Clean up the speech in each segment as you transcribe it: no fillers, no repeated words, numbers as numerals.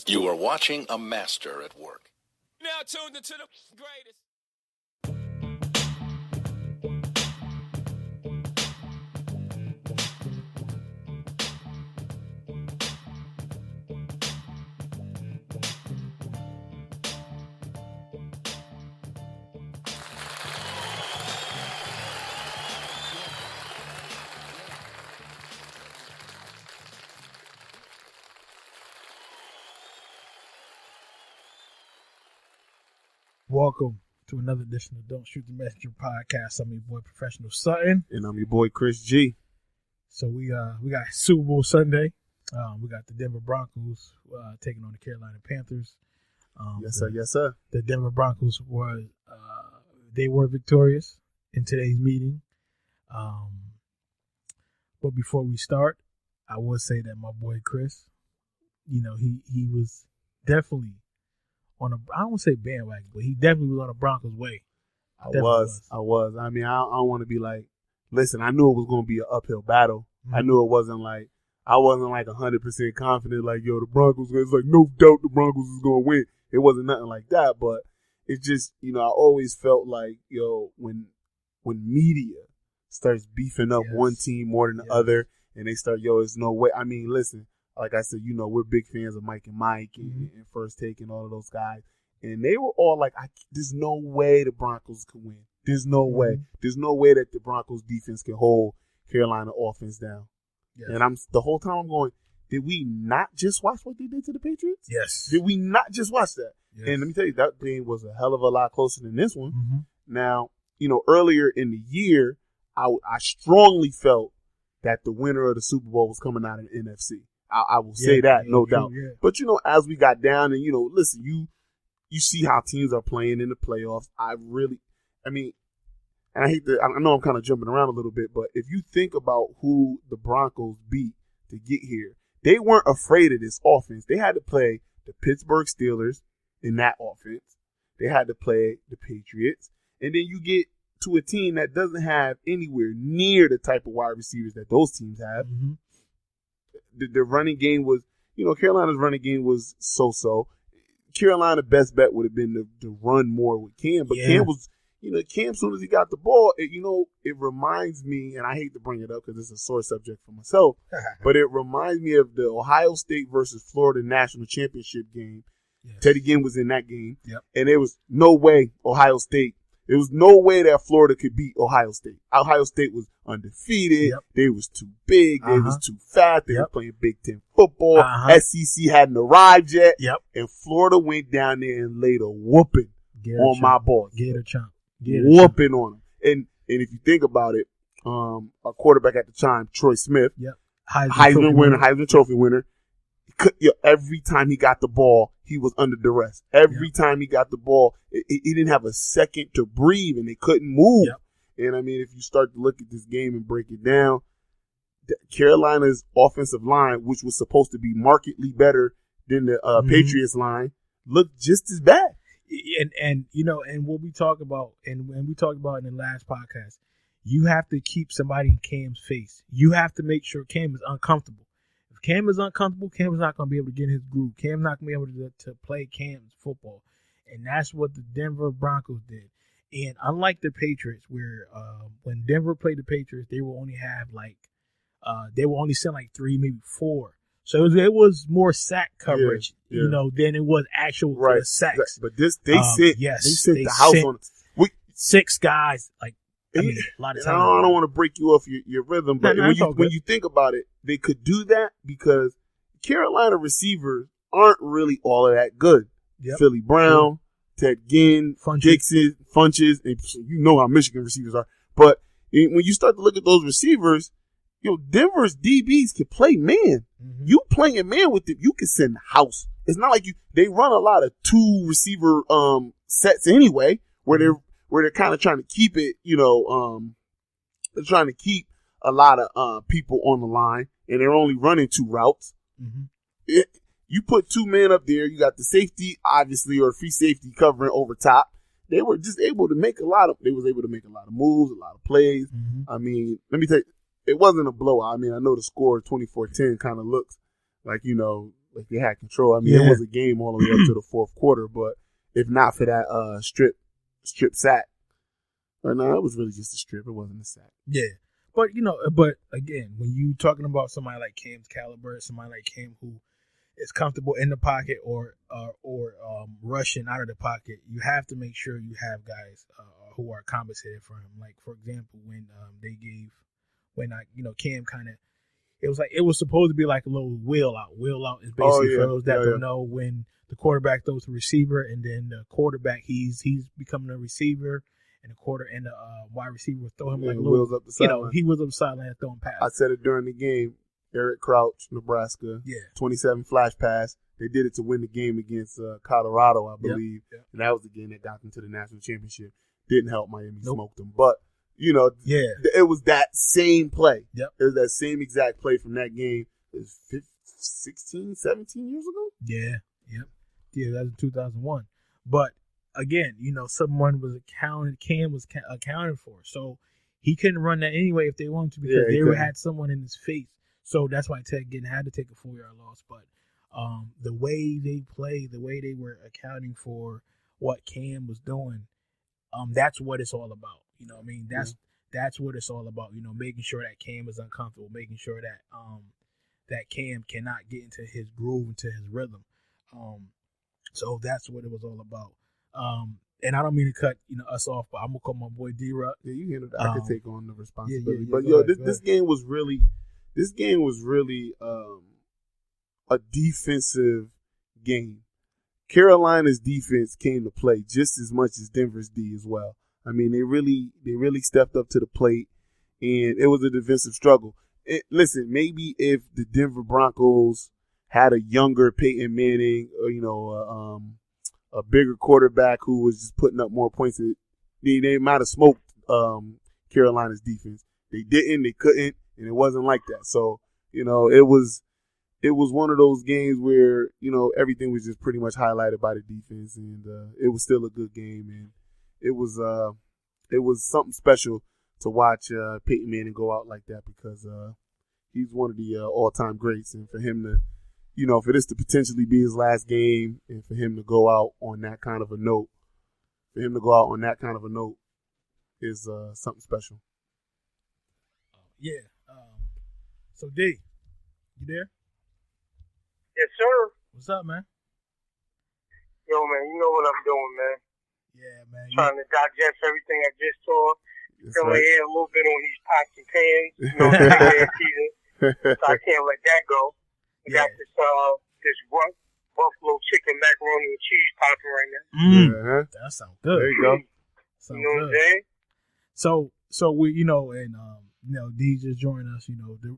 You are watching a master at work. Now tuned into the greatest. Welcome to another edition of Don't Shoot the Messenger podcast. I'm your boy Professional Sutton, and I'm your boy Chris G. So we got Super Bowl Sunday. We got the Denver Broncos taking on the Carolina Panthers. Yes, sir. The Denver Broncos were victorious in today's meeting. But before we start, I will say that my boy Chris, he was definitely on I don't want to say bandwagon, but he definitely was on the Broncos' way. I was. I mean, I don't want to be like, listen, I knew it was going to be an uphill battle. Mm-hmm. I knew it wasn't like, I wasn't like 100% confident, like, yo, the Broncos, it's like, no doubt the Broncos is going to win. It wasn't nothing like that, but it's just, I always felt like, when media starts beefing up one team more than the other, and they start, there's no way. I mean, listen. Like I said, we're big fans of Mike and Mike and First Take and all of those guys. And they were all like, there's no way the Broncos can win. There's no way. There's no way that the Broncos defense can hold Carolina offense down. Yes. And the whole time I'm going, did we not just watch what they did to the Patriots? Yes. Did we not just watch that? Yes. And let me tell you, that game was a hell of a lot closer than this one. Mm-hmm. Now, earlier in the year, I strongly felt that the winner of the Super Bowl was coming out of the NFC. I will say that, no doubt. Yeah. But, as we got down and, listen, you see how teams are playing in the playoffs. I know I'm kind of jumping around a little bit, but if you think about who the Broncos beat to get here, they weren't afraid of this offense. They had to play the Pittsburgh Steelers in that offense. They had to play the Patriots. And then you get to a team that doesn't have anywhere near the type of wide receivers that those teams have. Mm-hmm. The running game was, Carolina's running game was so-so. Carolina's best bet would have been to run more with Cam, but Cam was, Cam, as soon as he got the ball, it reminds me, and I hate to bring it up because it's a sore subject for myself, but it reminds me of the Ohio State versus Florida National Championship game. Yes. Teddy Ginn was in that game, and there was no way there was no way that Florida could beat Ohio State. Ohio State was undefeated. Yep. They was too big. They was too fat. They were playing Big Ten football. SEC hadn't arrived yet. Yep. And Florida went down there and laid a whooping on my boys. Whooping on them. And if you think about it, our quarterback at the time, Troy Smith, Heisman Trophy winner. Every time he got the ball, he was under duress. Every time he got the ball, he didn't have a second to breathe, and they couldn't move. Yep. And, I mean, if you start to look at this game and break it down, Carolina's offensive line, which was supposed to be markedly better than the Patriots line, looked just as bad. And what we talk about, and we talked about in the last podcast, you have to keep somebody in Cam's face. You have to make sure Cam is uncomfortable. Cam is uncomfortable, Cam's not going to be able to get in his groove. Cam's not going to be able to play Cam's football. And that's what the Denver Broncos did. And unlike the Patriots, where when Denver played the Patriots, they will only have they will only send 3, maybe 4. So it was more sack coverage, than it was actual sacks. But they sent the house on 6 guys, a lot of times. I don't want to break you off your rhythm, but when you think about it, they could do that because Carolina receivers aren't really all of that good. Yep. Philly Brown, Ted Ginn, Dixon, Funches, and you know how Michigan receivers are. But when you start to look at those receivers, Denver's DBs can play man. Mm-hmm. You playing man with them, you can send house. It's not like they run a lot of 2 receiver sets anyway, where they're kind of trying to keep it, they're trying to keep a lot of people on the line, and they're only running 2 routes. Mm-hmm. You put 2 men up there, you got the safety, obviously, or free safety covering over top. They were just able to make a lot of moves, a lot of plays. Mm-hmm. I mean, let me tell you, it wasn't a blowout. I mean, I know the score 24-10 kind of looks like, like they had control. I mean, it was a game all the way up to the fourth quarter, but if not for that strip sack, or no, it was really just a strip. It wasn't a sack. Yeah. But, but again, when you talking about somebody like Cam's caliber, somebody like Cam who is comfortable in the pocket or rushing out of the pocket, you have to make sure you have guys who are compensated for him. Like, for example, when Cam kind of, it was supposed to be like a little wheel out. Wheel out is basically for those that don't know, when the quarterback throws the receiver, and then the quarterback he's becoming a receiver, and the wide receiver will throw him like a little, wheels up the sideline. he was up the sideline throwing passes. I said it during the game. Eric Crouch, Nebraska, 27 flash pass. They did it to win the game against Colorado, I believe, and that was the game that got them to the national championship. Didn't help Miami, smoked them, but it was that same play. Yep. It was that same exact play from that game. It was 16, 17 years ago? Yeah. Yep. Yeah, that was 2001. But again, someone was Cam was accounted for. So he couldn't run that anyway if they wanted to, because they had someone in his face. So that's why Ted Ginn had to take a 4-yard loss. But the way they played, the way they were accounting for what Cam was doing, that's what it's all about. You know what I mean? That's what it's all about. Making sure that Cam is uncomfortable, making sure that that Cam cannot get into his groove, into his rhythm. So that's what it was all about. And I don't mean to cut us off, but I'm gonna call my boy D-Rock. Yeah, you handled that. I could take on the responsibility. But this game was really a defensive game. Carolina's defense came to play just as much as Denver's D as well. I mean, they really stepped up to the plate, and it was a defensive struggle. Listen, maybe if the Denver Broncos had a younger Peyton Manning, or a bigger quarterback who was just putting up more points, they might have smoked Carolina's defense. They didn't, they couldn't, and it wasn't like that. So it was one of those games where everything was just pretty much highlighted by the defense, and it was still a good game, and it was something special to watch Peyton Manning go out like that, because he's one of the all-time greats, and for him to, for this to potentially be his last game, and for him to go out on that kind of a note, is something special. Yeah. So D, you there? Yes, sir. What's up, man? Yo, man, you know what I'm doing, man. Yeah, man. Trying to digest everything I just saw. Feeling Right. a little bit on these pots and pans. Season. So I can't let that go. We got this buffalo chicken macaroni and cheese popping right now. That sounds good. There you go. Sounds You know what I'm good. saying? So we and D just joined us.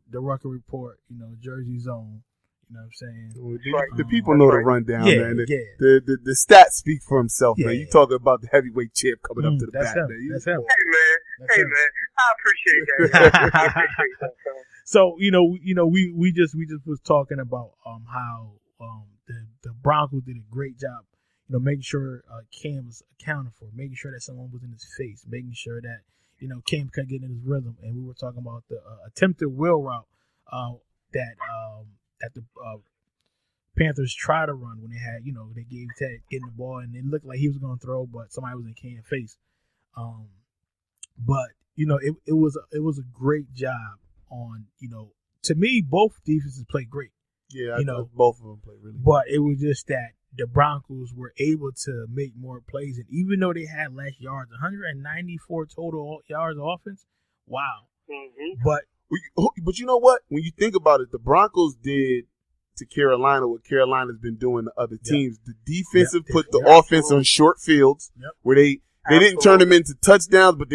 The Rucker Report. Jersey Zone. You know what I'm saying? The people know the rundown, man. Yeah. The stats speak for himself, man. Yeah. You talking about the heavyweight champ coming up to the that's bat, him. man. That's him. Hey, man. I appreciate that. I appreciate that, son. So we just was talking about how the Broncos did a great job, making sure Cam was accounted for, making sure that someone was in his face, making sure that Cam couldn't get in his rhythm, and we were talking about the attempted wheel route that the Panthers tried to run when they had they gave Ted getting the ball, and it looked like he was going to throw, but somebody was in Cam's face. But it was a great job on to me, both defenses played great. Yeah, I thought both of them played really good. But it was just that the Broncos were able to make more plays, and even though they had less yards, 194 total yards of offense. Wow. Mm-hmm. But you know what? When you think about it, the Broncos did to Carolina what Carolina's been doing to other teams. The defensive put the offense on short fields where they didn't turn them into touchdowns, but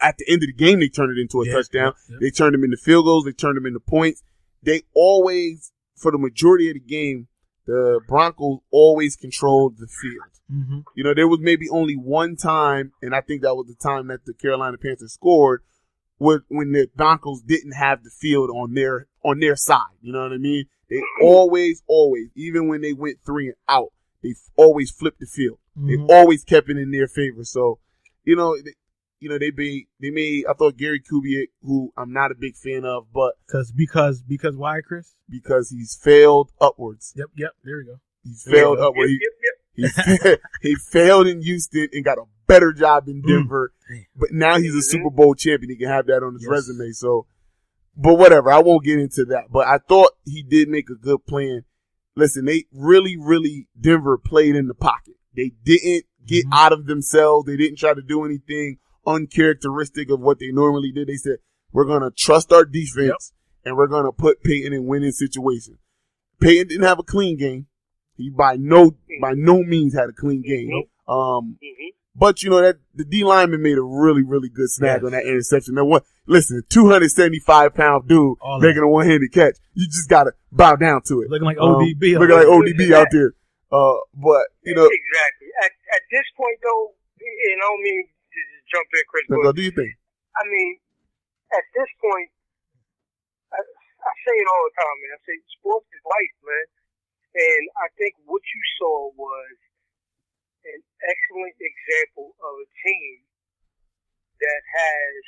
at the end of the game, they turned it into a touchdown. They turned them into field goals. They turned them into points. They always, for the majority of the game, the Broncos always controlled the field. Mm-hmm. There was maybe only one time, and I think that was the time that the Carolina Panthers scored, when the Broncos didn't have the field on their side. You know what I mean? They always, even when they went 3 and out, they always flipped the field. Mm-hmm. They always kept it in their favor. So, you know, they made. I thought Gary Kubiak, who I'm not a big fan of, but because why, Chris? because he's failed upwards. Yep. There we go. He's failed upward. He failed in Houston and got a better job in Denver, but now he's a Super Bowl champion. He can have that on his resume. So, but whatever. I won't get into that. But I thought he did make a good plan. Listen, they really Denver played in the pocket. They didn't get out of themselves. They didn't try to do anything uncharacteristic of what they normally did. They said, we're going to trust our defense and we're going to put Peyton in winning situations. Peyton didn't have a clean game. He by no means had a clean game. But you know that the D lineman made a really good snag on that interception. Now listen, 275-pound dude making a one-handed catch. You just gotta bow down to it. Looking like ODB. Looking like ODB out there. But you know exactly. At this point though, and I don't mean to just jump in, Chris. But do you think? I mean, at this point, I say it all the time, man. I say sports is life, man. And I think what you saw was an excellent example of a team that has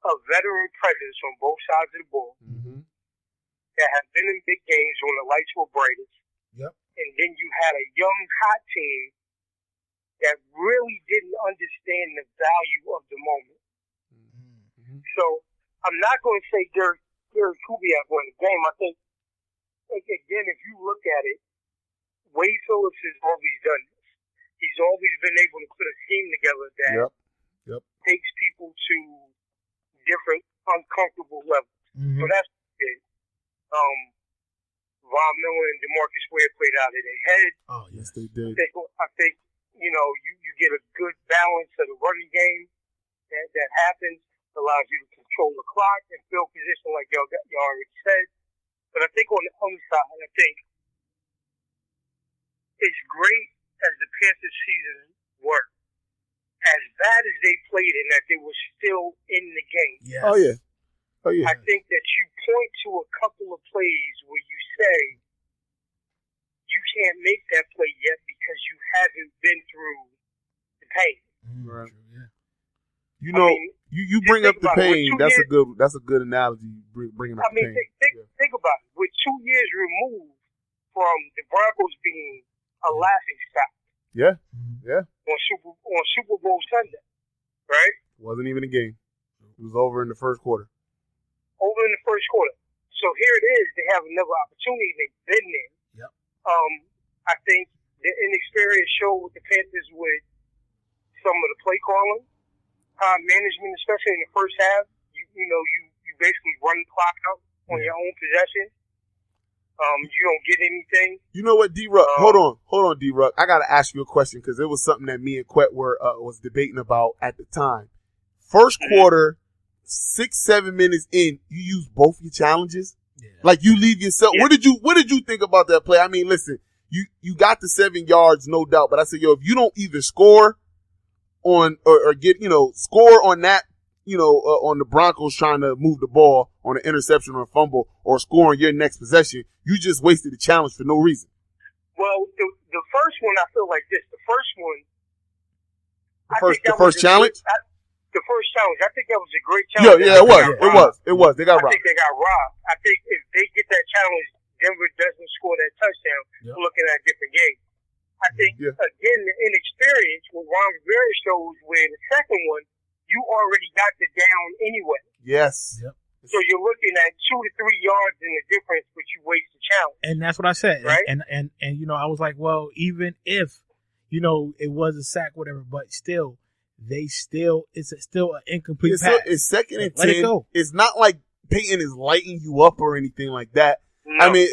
a veteran presence on both sides of the ball, that have been in big games when the lights were brightest. Yep. And then you had a young, hot team that really didn't understand the value of the moment. So I'm not going to say Gary Kubiak won the game. I think, again, if you look at it, Wade Phillips has always done this. He's always been able to put a scheme together that takes people to different uncomfortable levels. So that's it. Von Miller and DeMarcus Ware played out of their head. Oh, yes, they did. I think you know, you get a good balance of the running game that happens, allows you to control the clock and field position like y'all already said. But I think on the other side, I think it's great as the Panthers season were. As bad as they played in that they were still in the game. Yes. Oh, yeah. I think that you point to a couple of plays where you say you can't make that play yet because you haven't been through the pain. Right. Yeah. You know, you bring up the pain. That's a good analogy. Bringing up the pain. Think about it. We're 2 years removed from the Broncos being a laughing stock. Yeah. On Super Bowl Sunday, right? Wasn't even a game. It was over in the first quarter. So here it is. They have another opportunity. They've been there. Yep. I think the inexperience showed with the Panthers with some of the play calling, management, especially in the first half. You basically run the clock out on your own possession. You don't get anything. You know what, D-Ruck? Hold on, D-Ruck. I got to ask you a question because it was something that me and Quet was debating about at the time. First quarter, 6-7 minutes in, you use both your challenges. Yeah. Like you leave yourself. Yeah. What did you think about that play? I mean, listen, you got the 7 yards, no doubt. But I said, if you don't either score on or get, score on that, on the Broncos trying to move the ball on an interception or a fumble or score on your next possession, you just wasted the challenge for no reason. Well, the first one, I feel like this. The first one. The first challenge? The first challenge. I think that was a great challenge. Yeah, it was. They got robbed. I think they got robbed. I think if they get that challenge, Denver doesn't score that touchdown, we're looking at a different game. I think, again, the inexperience, what Ron Rivera shows where the second one, you already got the down anyway. Yes. Yep. So you're looking at 2 to 3 yards in the difference, but you waste the challenge. And that's what I said. Right? And I was like, well, even if, it was a sack, whatever, but still, it's still an incomplete pass. It's second and 10. Let it go. It's not like Peyton is lighting you up or anything like that. No. I mean,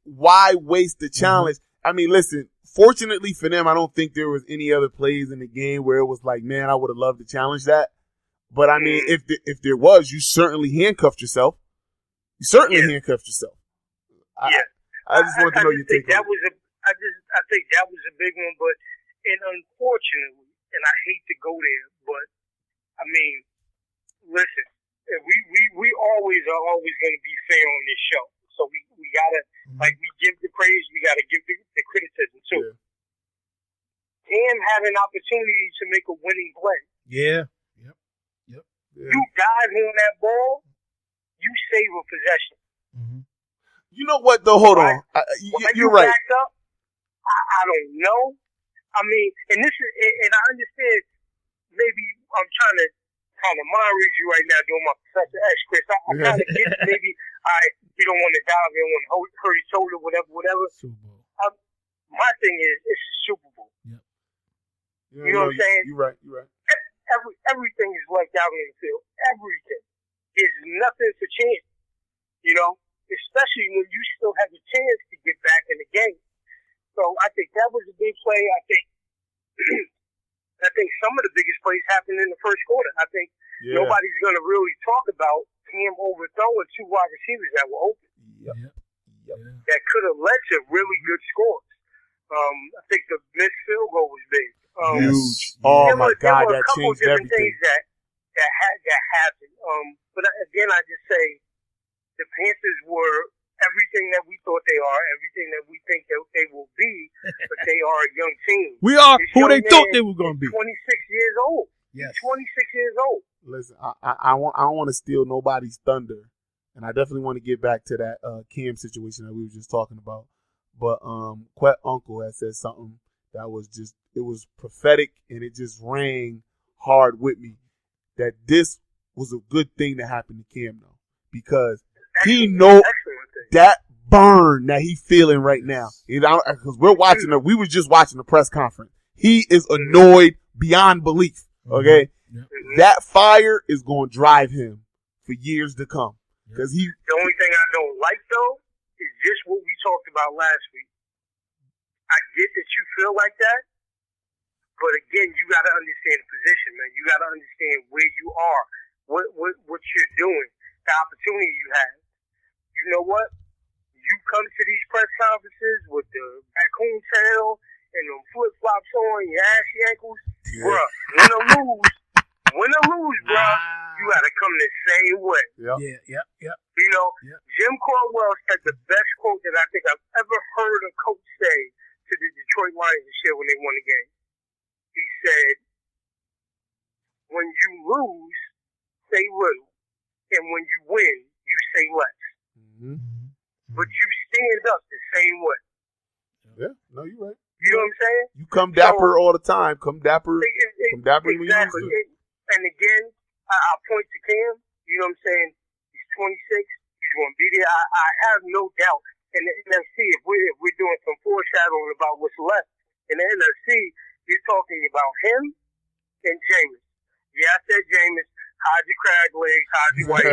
why waste the challenge? I mean, listen, fortunately for them, I don't think there was any other plays in the game where it was like, man, I would have loved to challenge that. But I mean, if there was, you certainly handcuffed yourself. I just wanted to know your take on it. I think that was a big one, and unfortunately, and I hate to go there, but I mean, listen, we always are going to be fair on this show. So we gotta, like, we give the praise, we gotta give the criticism too. Cam had an opportunity to make a winning play. Yeah. Yeah. You dive on that ball, you save a possession. Mm-hmm. You know what though? Hold on. Why You're you right. backed up? I don't know. I mean, and I understand. Maybe I'm trying to kind of mind read you right now doing my Professor X, Chris. I kind of get maybe you don't want to dive in, want to hurt his shoulder, whatever. Super Bowl. My thing is, it's Super Bowl. Yep. You know what I'm saying? You're right. Everything is left out on the field. Everything. There's nothing to chance. You know, especially when you still have a chance to get back in the game. So I think that was a big play. I think some of the biggest plays happened in the first quarter. I think nobody's going to really talk about him overthrowing two wide receivers that were open. Yep. That could have led to really good scores. I think the missed field goal was big. Huge. Oh my God, that changed everything. Things that happened. But again, I just say the Panthers were everything that we thought they are, everything that we think that they will be, but they are a young team. We are This who young they thought man they were going to be. is 26 years old. Yes. He's 26 years old. Listen, I don't want to steal nobody's thunder, and I definitely want to get back to that Cam situation that we were just talking about. But Quet Uncle had said something that was just, it was prophetic, and it just rang hard with me, that this was a good thing that happened to Cam though, because he know that burn that he feeling right now. You know, because we were just watching the press conference. He is annoyed beyond belief. Okay, that fire is going to drive him for years to come. Because the only thing I don't like though is just what we talked about last week. I get that you feel like that, but again, you got to understand the position, man. You got to understand where you are, what you're doing, the opportunity you have. You know what? You come to these press conferences with the raccoon tail and them flip-flops on, your ashy ankles. Bruh, win or lose, bruh, you got to come the same way. Yeah. You know, Jim Caldwell said the best quote that I think I've ever heard a coach say to the Detroit Lions this year when they won the game. He said, when you lose, say little, and when you win, you say less. Mm-hmm. But you stand up the same way. Yeah, no, you're right. You know what I'm saying? You come dapper all the time. Come dapper. Come dapper when you lose. Exactly. And again, I'll point to Cam. You know what I'm saying? He's 26. He's going to be there. I have no doubt. In the NFC, if we're doing some foreshadowing about what's left in the NFC, you're talking about him and Jameis. Yeah, I said Jameis. Hide your crag legs, hide your white.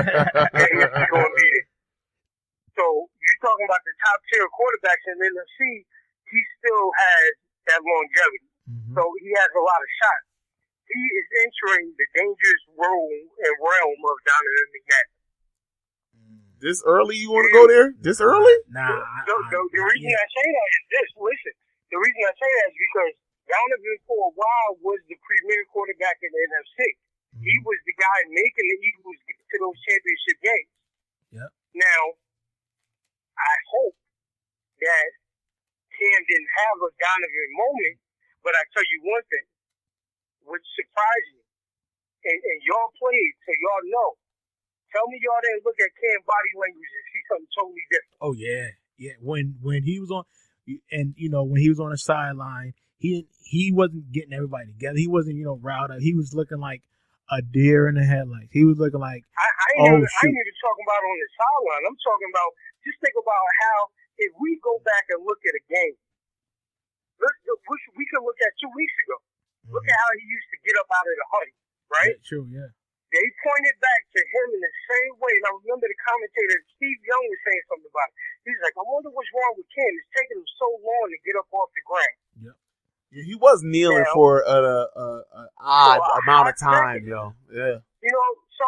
Jameis is going to be there. So you're talking about the top tier quarterbacks in the NFC. He still has that longevity. So he has a lot of shots. He is entering the dangerous role and realm of Donovan McNabb. This early you want to go there? This early? Nah. The reason I say that is this. Listen, the reason I say that is because Donovan for a while was the premier quarterback in the NFC. He was the guy making the Eagles get to those championship games. Yep. Now, I hope that Cam didn't have a Donovan moment, but I tell you one thing, which surprised me, and y'all played, so y'all know. Tell me y'all didn't look at Cam body language and see something totally different. Oh yeah. When he was on, and when he was on the sideline, he wasn't getting everybody together. He wasn't riled up. He was looking like a deer in the headlights. He was looking like I ain't even talking about on the sideline. I'm talking about, just think about how, if we go back and look at a game, we can look at 2 weeks ago. Look at how he used to get up out of the huddle, right? Yeah, true, yeah. They pointed back to him in the same way. And I remember the commentator, Steve Young, was saying something about it. He's like, I wonder what's wrong with Cam. It's taking him so long to get up off the ground. Yep. Yeah, he was kneeling for an odd amount of time, yo. Yeah. So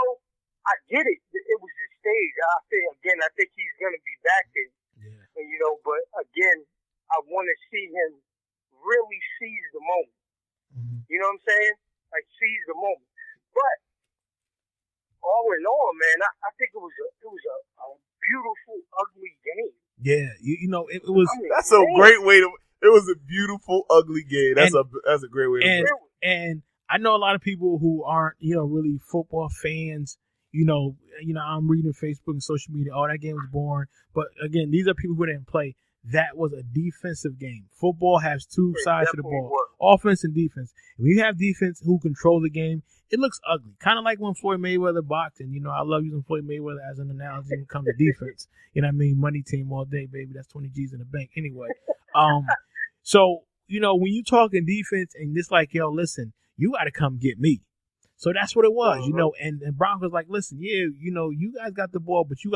I get it. It was the stage. I think he's going to be back there. Yeah. But again, I want to see him really seize the moment. Mm-hmm. You know what I'm saying? Like, seize the moment. But all in all, man, I think it was a beautiful, ugly game. Yeah, it was. That's a great way to. It was a beautiful, ugly game. That's a great way to put it. And I know a lot of people who aren't, really football fans. I'm reading Facebook and social media. Oh, that game was boring. But again, these are people who didn't play. That was a defensive game. Football has two sides to the ball, offense and defense. When you have defense who control the game, it looks ugly. Kind of like when Floyd Mayweather boxed. And, I love using Floyd Mayweather as an analogy when it comes to defense. You know what I mean? Money team all day, baby. That's 20 G's in the bank. Anyway. So, when you talking defense and it's like, yo, listen, you got to come get me. So that's what it was, and Broncos like, listen, yeah, you guys got the ball, but you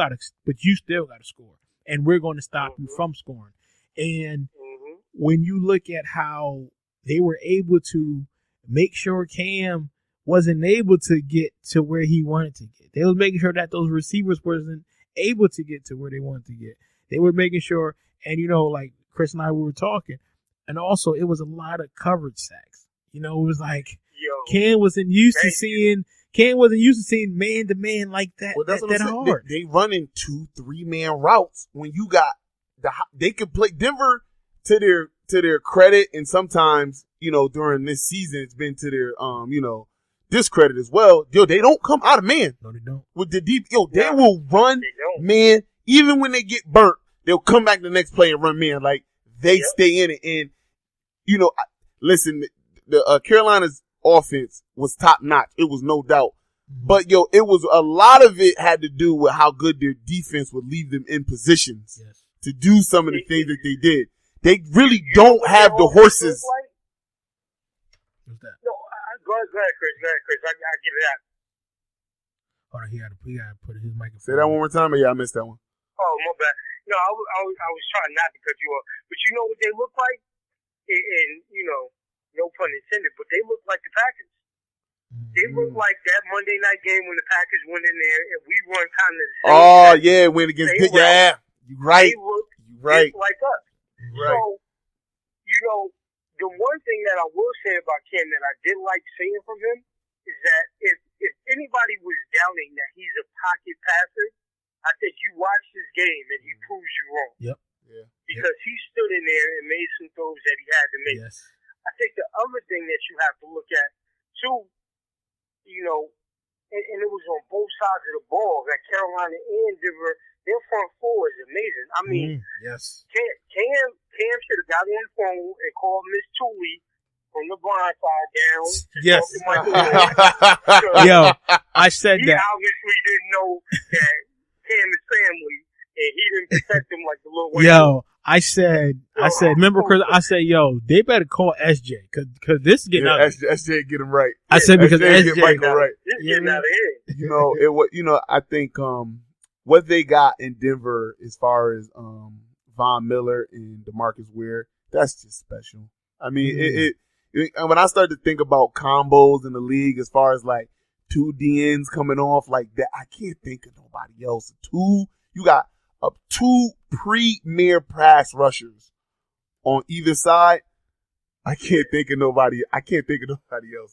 still got to score. And we're going to stop you from scoring. And when you look at how they were able to make sure Cam wasn't able to get to where he wanted to get. They were making sure that those receivers wasn't able to get to where they wanted to get. They were making sure, and like Chris and I were talking, and also it was a lot of coverage sacks. It was like Cam wasn't used to seeing man to man like that. Well, that's that hard. They running 2-3 man routes when you got they could play Denver to their credit, and sometimes during this season it's been to their discredit as well. They don't come out of man. No, they don't. With the deep, they will run man even when they get burnt. They'll come back the next play and run man. Like they stay in it, and listen, the Carolina's offense was top notch. It was no doubt. But it was a lot of it had to do with how good their defense would leave them in positions to do some of the things that they did. They really don't have the horses. What's that? No, go ahead, Chris. I give it out. Hold on, he got to put his microphone. Say that one more time, or I missed that one. Oh, my bad. No, I was trying not to cut you off, but you know what they look like, and no pun intended, but they look like the Packers. They look like that Monday night game when the Packers went in there and we run kind of the same. Oh, yeah, went against Pitt. Yeah, you're right. They look right. like us. Right. So, the one thing that I will say about Cam that I did like seeing from him is that if anybody was doubting that he's a pocket passer, I think you watch this game and he proves you wrong. Yep. Yeah. Because he stood in there and made some throws that he had to make. Yes. I think the other thing that you have to look at, too, and it was on both sides of the ball, that Carolina and Denver, their front four is amazing. I mean, yes. Cam should have got on the phone and called Miss Tooley from the blind side down. Yes. Yo, I said he that. He obviously didn't know that Cam is family, and he didn't protect him like the little way. Yo, I said, remember, Chris, I said, yo, they better call SJ, cause this is getting out. SJ get him right. I said, because SJ get Michael right. This is getting out of here. I think, what they got in Denver as far as, Von Miller and DeMarcus Ware, that's just special. I mean, when I started to think about combos in the league as far as like two DNs coming off like that, I can't think of nobody else. You got two premier pass rushers on either side. I can't think of nobody else,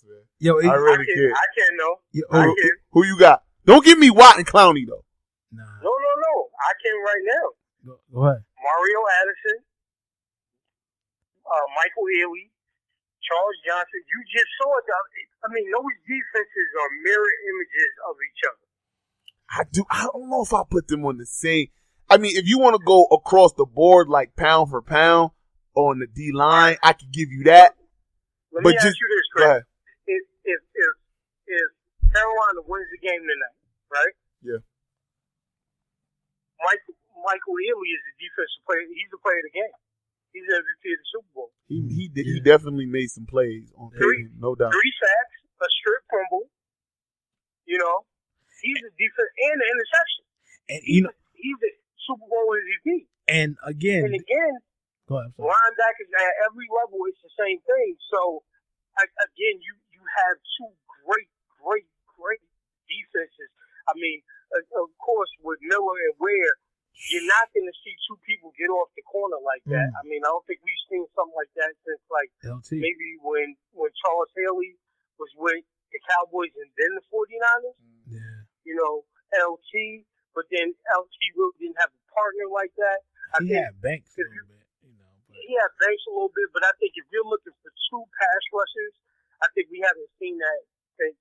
man. Yo, I really can't. I can't know. Who you got? Don't give me Watt and Clowney though. Nah. No. I can right now. Go ahead. Mario Addison, Michael Ealy, Charles Johnson. You just saw it. I mean, those defenses are mirror images of each other. I don't know if I put them on the same. I mean, if you want to go across the board like pound for pound on the D line, I could give you that. Let me ask you this, Chris. If Carolina wins the game tonight, right? Yeah. Michael Ealy is the defensive player. He's the player of the game. He's the MVP of the Super Bowl. He definitely made some plays on Peyton, no doubt. 3 sacks, a strip fumble. He's the defense and the interception. And he's the Super Bowl MVP. And again, go ahead, linebackers at every level, it's the same thing. So again, you have two great defenses. I mean, of course, with Miller and Ware, you're not going to see two people get off the corner like that. I mean, I don't think we've seen something like that since LT. Maybe when Charles Haley was with the Cowboys and then the 49ers. Yeah. LT, but then LT really didn't have a partner like that. He had Banks a little bit, He had Banks a little bit, but I think if you're looking for two pass rushers, I think we haven't seen that since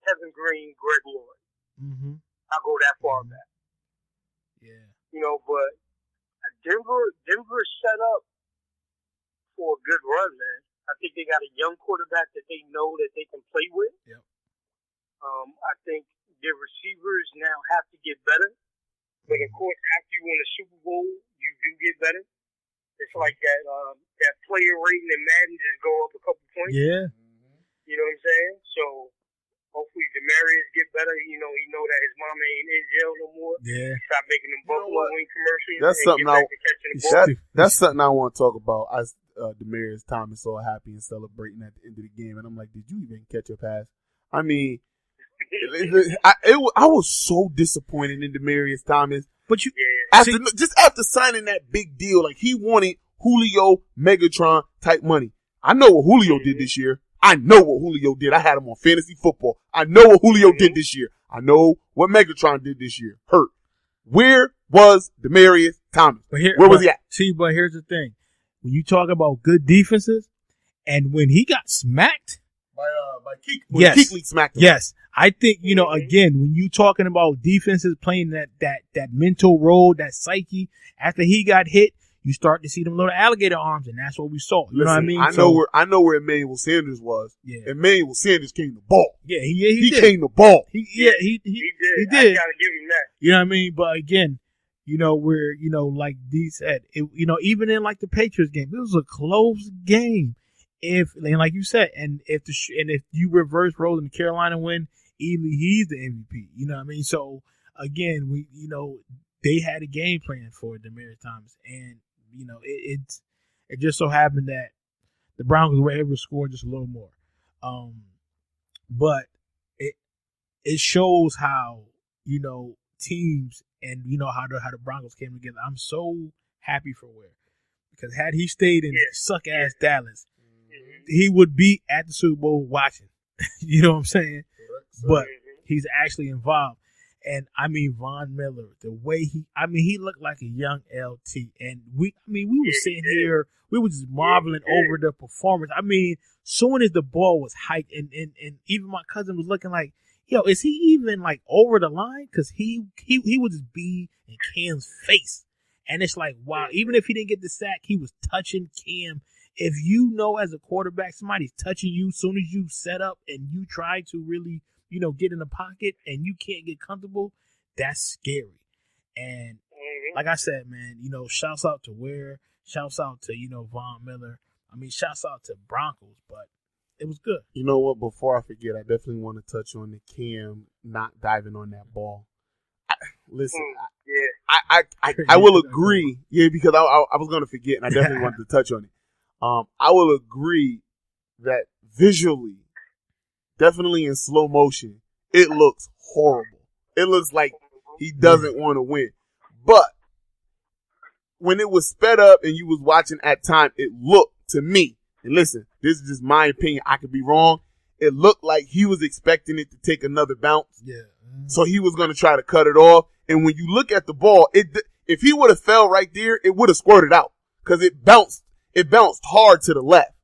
Kevin Green, Greg Lloyd. Mm-hmm. I'll go that far back. Yeah. But Denver's set up for a good run, man. I think they got a young quarterback that they know that they can play with. Yep. I think their receivers now have to get better. But of course, after you win a Super Bowl, you do get better. It's like that player rating in Madden just go up a couple points. Yeah. You know what I'm saying? So hopefully Demarius get better. He know that his mama ain't in jail no more. Yeah. Stop making them Buffalo wing commercials. That's and something get back to catching the ball. That's something I want to talk about. Demarius Thomas so happy and celebrating at the end of the game, and I'm like, did you even catch a pass? I mean, I was so disappointed in Demarius Thomas. But after signing that big deal, like he wanted Julio Megatron type money. I know what Julio did this year. I know what Julio did. I had him on fantasy football. I know what Julio did this year. I know what Megatron did this year. Hurt. Where was Demarius Thomas? Where was he at? See, but here's the thing. When you talk about good defenses, and when he got smacked by Keek, yes, Keekly smacked him. Yes, I think again, when you talking about defenses playing that mental role, that psyche, after he got hit, you start to see them little alligator arms, and that's what we saw. You know what I mean? I know where Emmanuel Sanders was. Yeah, Emmanuel Sanders came the ball. Yeah, he did. Came the ball. He did. I gotta give him that. You know what I mean? But again, where like D said, even in like the Patriots game, it was a close game. And like you said, if you reverse roles and Carolina win, easily he's the MVP. You know what I mean? So again, they had a game plan for Demarius Thomas, and it just so happened that the Broncos were able to score just a little more. But it shows how teams and how the Broncos came together. I'm so happy for Ware, because had he stayed in suck ass Dallas, he would be at the Super Bowl watching. You know what I'm saying? But he's actually involved. And I mean, Von Miller, the way he looked like a young LT. And we were sitting here, we were just marveling over the performance. I mean, soon as the ball was hiked, and even my cousin was looking like, yo, is he even like over the line? Because he would just be in Cam's face. And it's like, wow, even if he didn't get the sack, he was touching Cam. If as a quarterback, somebody's touching you as soon as you set up and you try to really, get in the pocket and you can't get comfortable, that's scary. And like I said, man, shouts out to Ware, shouts out to, Von Miller. I mean, shouts out to Broncos, but it was good. You know what? Before I forget, I definitely want to touch on the Cam not diving on that ball. I will agree. Yeah, because I was going to forget, and I definitely wanted to touch on it. I will agree that visually, definitely in slow motion, it looks horrible. It looks like he doesn't want to win. But when it was sped up and you was watching at time, it looked to me, and listen, this is just my opinion, I could be wrong, it looked like he was expecting it to take another bounce. Yeah. So he was going to try to cut it off. And when you look at the ball, if he would have fell right there, it would have squirted out because it bounced hard to the left.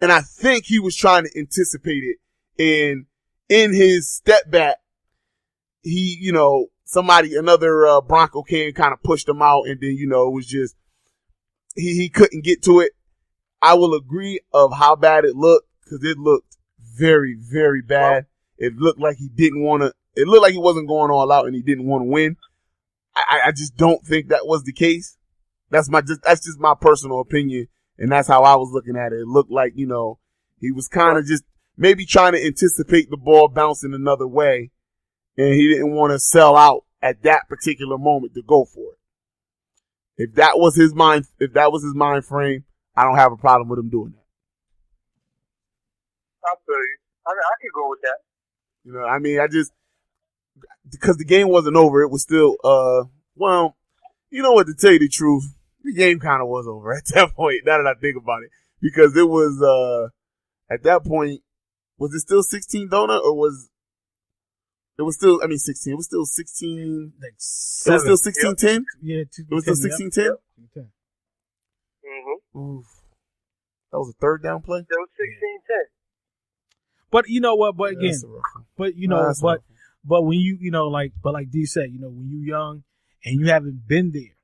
And I think he was trying to anticipate it. And in his step back, he, another Bronco came, kind of pushed him out. And then, it was just, he couldn't get to it. I will agree of how bad it looked, because it looked very, very bad. It looked like he wasn't going all out and he didn't want to win. I just don't think that was the case. That's just my personal opinion, and that's how I was looking at it. It looked like, he was kind of just maybe trying to anticipate the ball bouncing another way, and he didn't want to sell out at that particular moment to go for it. If that was his mind frame, I don't have a problem with him doing that. I'll feel you. I could go with that. Because the game wasn't over, it was still, to tell you the truth, the game kind of was over at that point, now that I think about it. Because it was, at that point, was it still 16 donut, or it was still 16, it was still 16, like it was still 16-10? Yeah, it was still 16-10? Mm-hmm. Oof. That was a third down play? It was 16-10. But you know what? But Yeah, again, that's a rough one. but you Nah, know, that's a but rough one. but when you know, like, but like D said, you know, when you young and you haven't been there,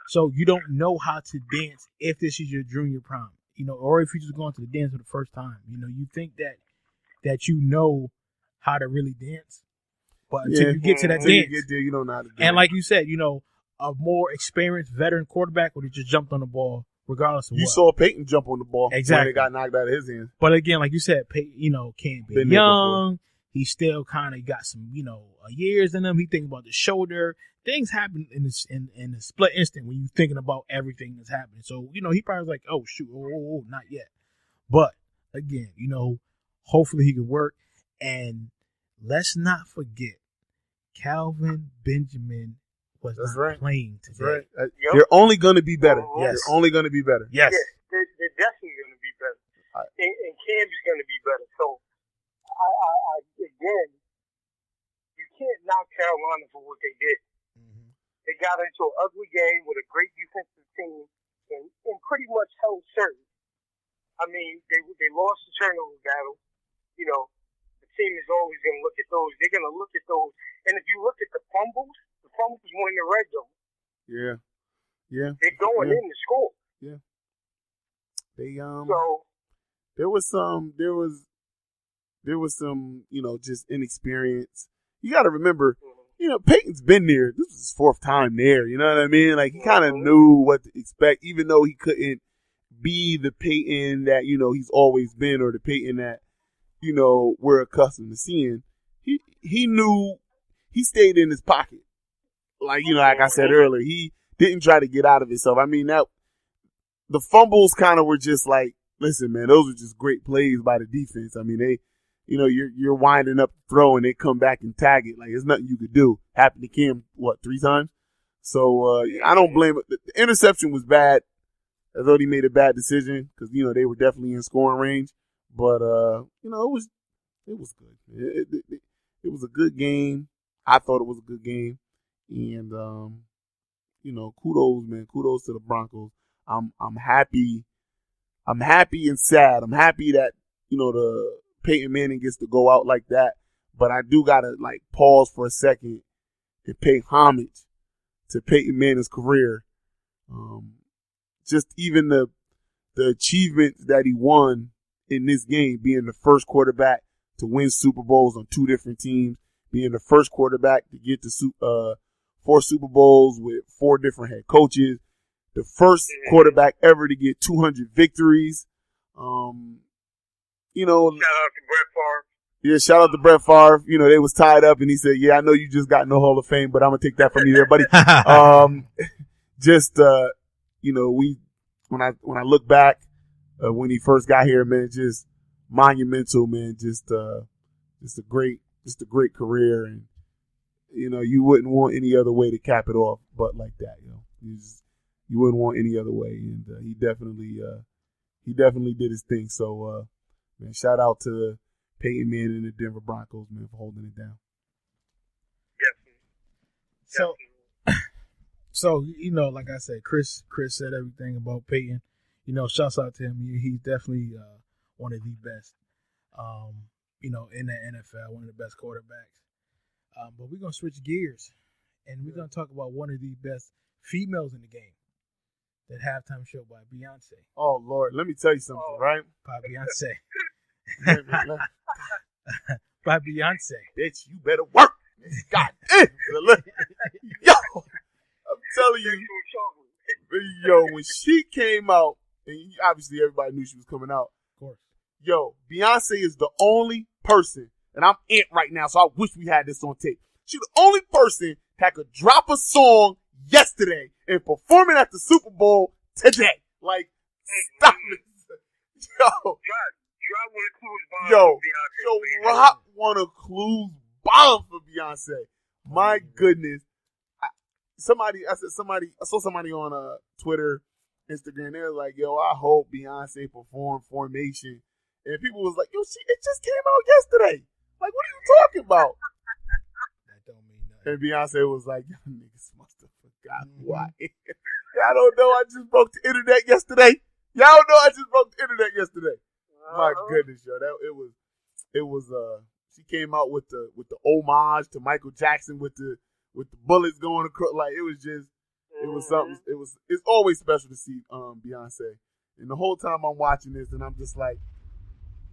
so you don't know how to dance if this is your junior prom, you know, or if you're just going to the dance for the first time, you know, you think that you know how to really dance, but until you get to that Until you dance, get there, you don't know how to do and it. like you said, you know, a more experienced veteran quarterback would have just jumped on the ball regardless of You what. saw Peyton jump on the ball Exactly. when it got knocked out of his hands. But again, like you said, you know, Cam Been been there young. He still kind of got some, you know, years in him. He thinking about the shoulder. Things happen in a split instant when you thinking about everything that's happening. So, you know, he probably was like, oh, shoot, oh, not yet. But again, you know, hopefully he can work. And let's not forget, Calvin Benjamin was That's not right. playing That's today. right. Yep. They're only going to be better. Yes. They're only going to be better. Yes. Yes, they're definitely going to be better. Right. And Cam's going to be better. So, I again, you can't knock Carolina for what they did. Mhm. They got into an ugly game with a great defensive team and pretty much held serve. I mean, they lost the turnover battle. You know, the team is always going to look at those. They're going to look at those. And if you look at the fumbles were in the red zone. Yeah. Yeah. They're going in to score. They So, there was some, you know, just inexperience. You got to remember, you know, Peyton's been there. This is his fourth time there. You know what I mean? Like, he kind of knew what to expect, even though he couldn't be the Peyton that, you know, he's always been, or the Peyton that, you know, we're accustomed to seeing. He knew, he stayed in his pocket. Like, you know, like I said earlier, he didn't try to get out of himself. I mean, the fumbles kind of were just like, listen, man, those were just great plays by the defense. I mean, they, you know, you're winding up the throw and they come back and tag it. Like, there's nothing you could do. Happened to Cam, 3 times? So, I don't blame it. The interception was bad. I thought he made a bad decision because, you know, they were definitely in scoring range. But, you know, it was good. It was a good game. I thought it was a good game. And, you know, kudos, man. Kudos to the Broncos. I'm happy. I'm happy and sad. I'm happy that, you know, the Peyton Manning gets to go out like that. But I do got to, like, pause for a second and pay homage to Peyton Manning's career. Just even the achievements that he won in this game, being the first quarterback to win Super Bowls on 2 different teams, being the first quarterback to get to 4 Super Bowls with 4 different head coaches, the first quarterback ever to get 200 victories. You know, shout out to Brett Favre. yeah, shout out to Brett Favre. You know, they was tied up and he said, yeah, I know you just got no Hall of Fame, but I'm going to take that from you there, buddy. You know, when I look back, when he first got here, man, just monumental, man, just a great career. And, you know, you wouldn't want any other way to cap it off but like that, you know, you wouldn't want any other way. And, he definitely did his thing. So, man, shout out to Peyton Manning and the Denver Broncos, man, for holding it down. So, you know, like I said, Chris said everything about Peyton. You know, shouts out to him. He's definitely one of the best, you know, in the NFL, one of the best quarterbacks. But we're going to switch gears, and we're going to talk about one of the best females in the game, that halftime show by Beyonce. Oh, Lord, let me tell you something, right? By Beyonce. Let- By Beyonce. Bitch, you better work. God damn. Yo, I'm telling you, yo, when she came out, and obviously everybody knew she was coming out. Of course. Yo, Beyonce is the only person, and I'm in right now, so I wish we had this on tape. She's the only person that could drop a song yesterday and perform it at the Super Bowl today. Like, stop it. Yo, drop one of Clues bomb for Beyonce. My goodness. I saw somebody on Twitter, Instagram, they were like, yo, I hope Beyonce performed Formation. And people was like, yo, it just came out yesterday. Like, what are you talking about? That don't mean nothing. And Beyonce was like, y'all niggas must have forgot who I am. Y'all don't know I just broke the internet yesterday. Y'all know I just broke the internet yesterday. My goodness, yo, she came out with the homage to Michael Jackson with the bullets going across. Like it was something. It's always special to see Beyonce. And the whole time I'm watching this, and I'm just like,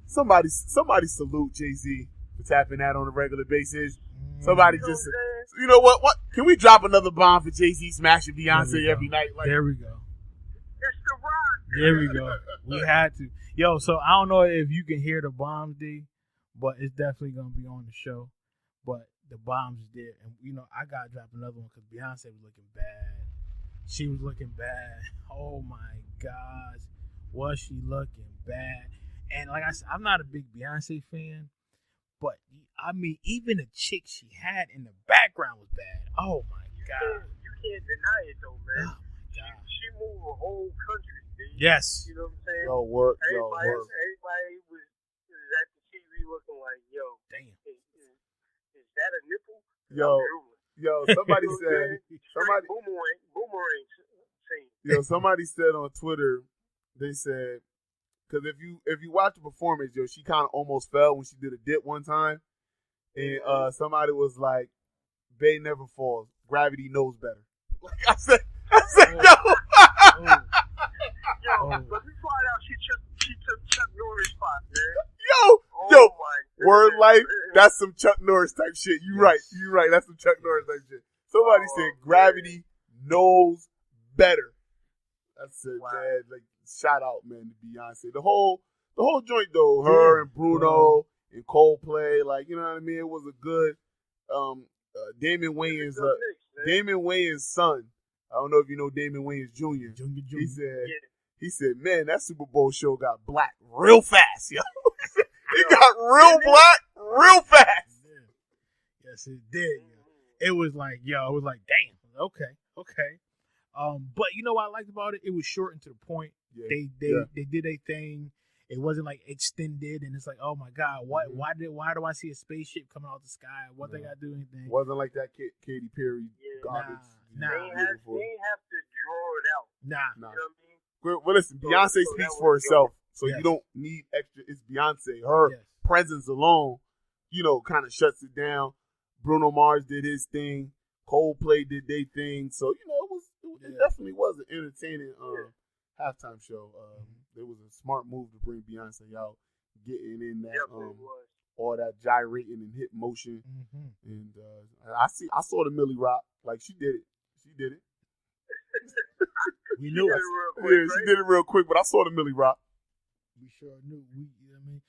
somebody salute Jay-Z for tapping that on a regular basis. Somebody just, you know what? What can we drop another bomb for Jay-Z smashing Beyonce every night? Like, there we go. It's the rock. There we go. We had to. Yo, so I don't know if you can hear the bombs, D, but it's definitely gonna be on the show. But the bombs is there, and I gotta drop another one because Beyonce was looking bad. She was looking bad. Oh my gosh, was she looking bad? And like I said, I'm not a big Beyonce fan, but I mean, even the chick she had in the background was bad. Oh my god, you can't deny it though, man. Oh my god, she moved a whole country. Dude. Yes, you know what I'm saying. Everybody was at the TV looking like, yo, damn, is that a nipple? Yo, somebody said boomerang scene. Yo, somebody said on Twitter, they said, because if you watch the performance, yo, she kind of almost fell when she did a dip one time, and somebody was like, "Bae never falls. Gravity knows better." Like I said, yo. Yo, but we find out she took Chuck Norris' spot, man. Yo, my word goodness, life, man. that's some Chuck Norris type shit. You right, that's some Chuck Norris type shit. Somebody said gravity knows better. That's it, man. Like, shout out, man, to Beyonce. The whole joint though, her and Bruno and Coldplay, like, you know what I mean? It was a good Damon Wayans' son. I don't know if you know Damon Wayans Jr. He said, man, that Super Bowl show got black real fast, yo. It got real black real fast. Yes, it did. It was like, damn, okay. But you know what I liked about it? It was short and to the point. Yeah. They did a thing. It wasn't like extended, and it's like, oh my god, why do I see a spaceship coming out the sky? What they got to do anything? Wasn't like that Katy Perry garbage. They ain't have to draw it out. Nah. You know what I mean? Well, listen, Beyonce speaks for herself, so you don't need extra. It's Beyonce. Her presence alone, kind of shuts it down. Bruno Mars did his thing. Coldplay did their thing. So, it definitely was an entertaining halftime show. It was a smart move to bring Beyonce out, getting in that all that gyrating and hip motion. Mm-hmm. And I saw the Millie Rock. Like, she did it. We knew it. She did it real quick, but I saw the Millie Rock. We sure knew. You know what I mean?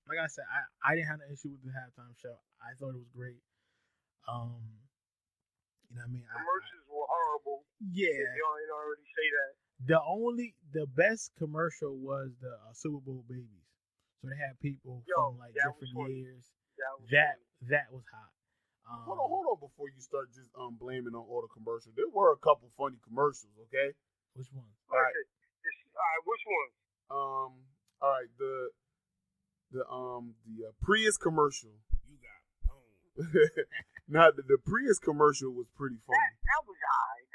Like I said, I didn't have an issue with the halftime show. I thought it was great. You know what I mean? Commercials were horrible. Yeah. You already say that. The best commercial was the Super Bowl babies. So they had people from like different years. That was hot. Hold on before you start just blaming on all the commercials. There were a couple funny commercials, okay? Which one? All right, which one? All right, the Prius commercial. You got Now the Prius commercial was pretty funny. That was alright.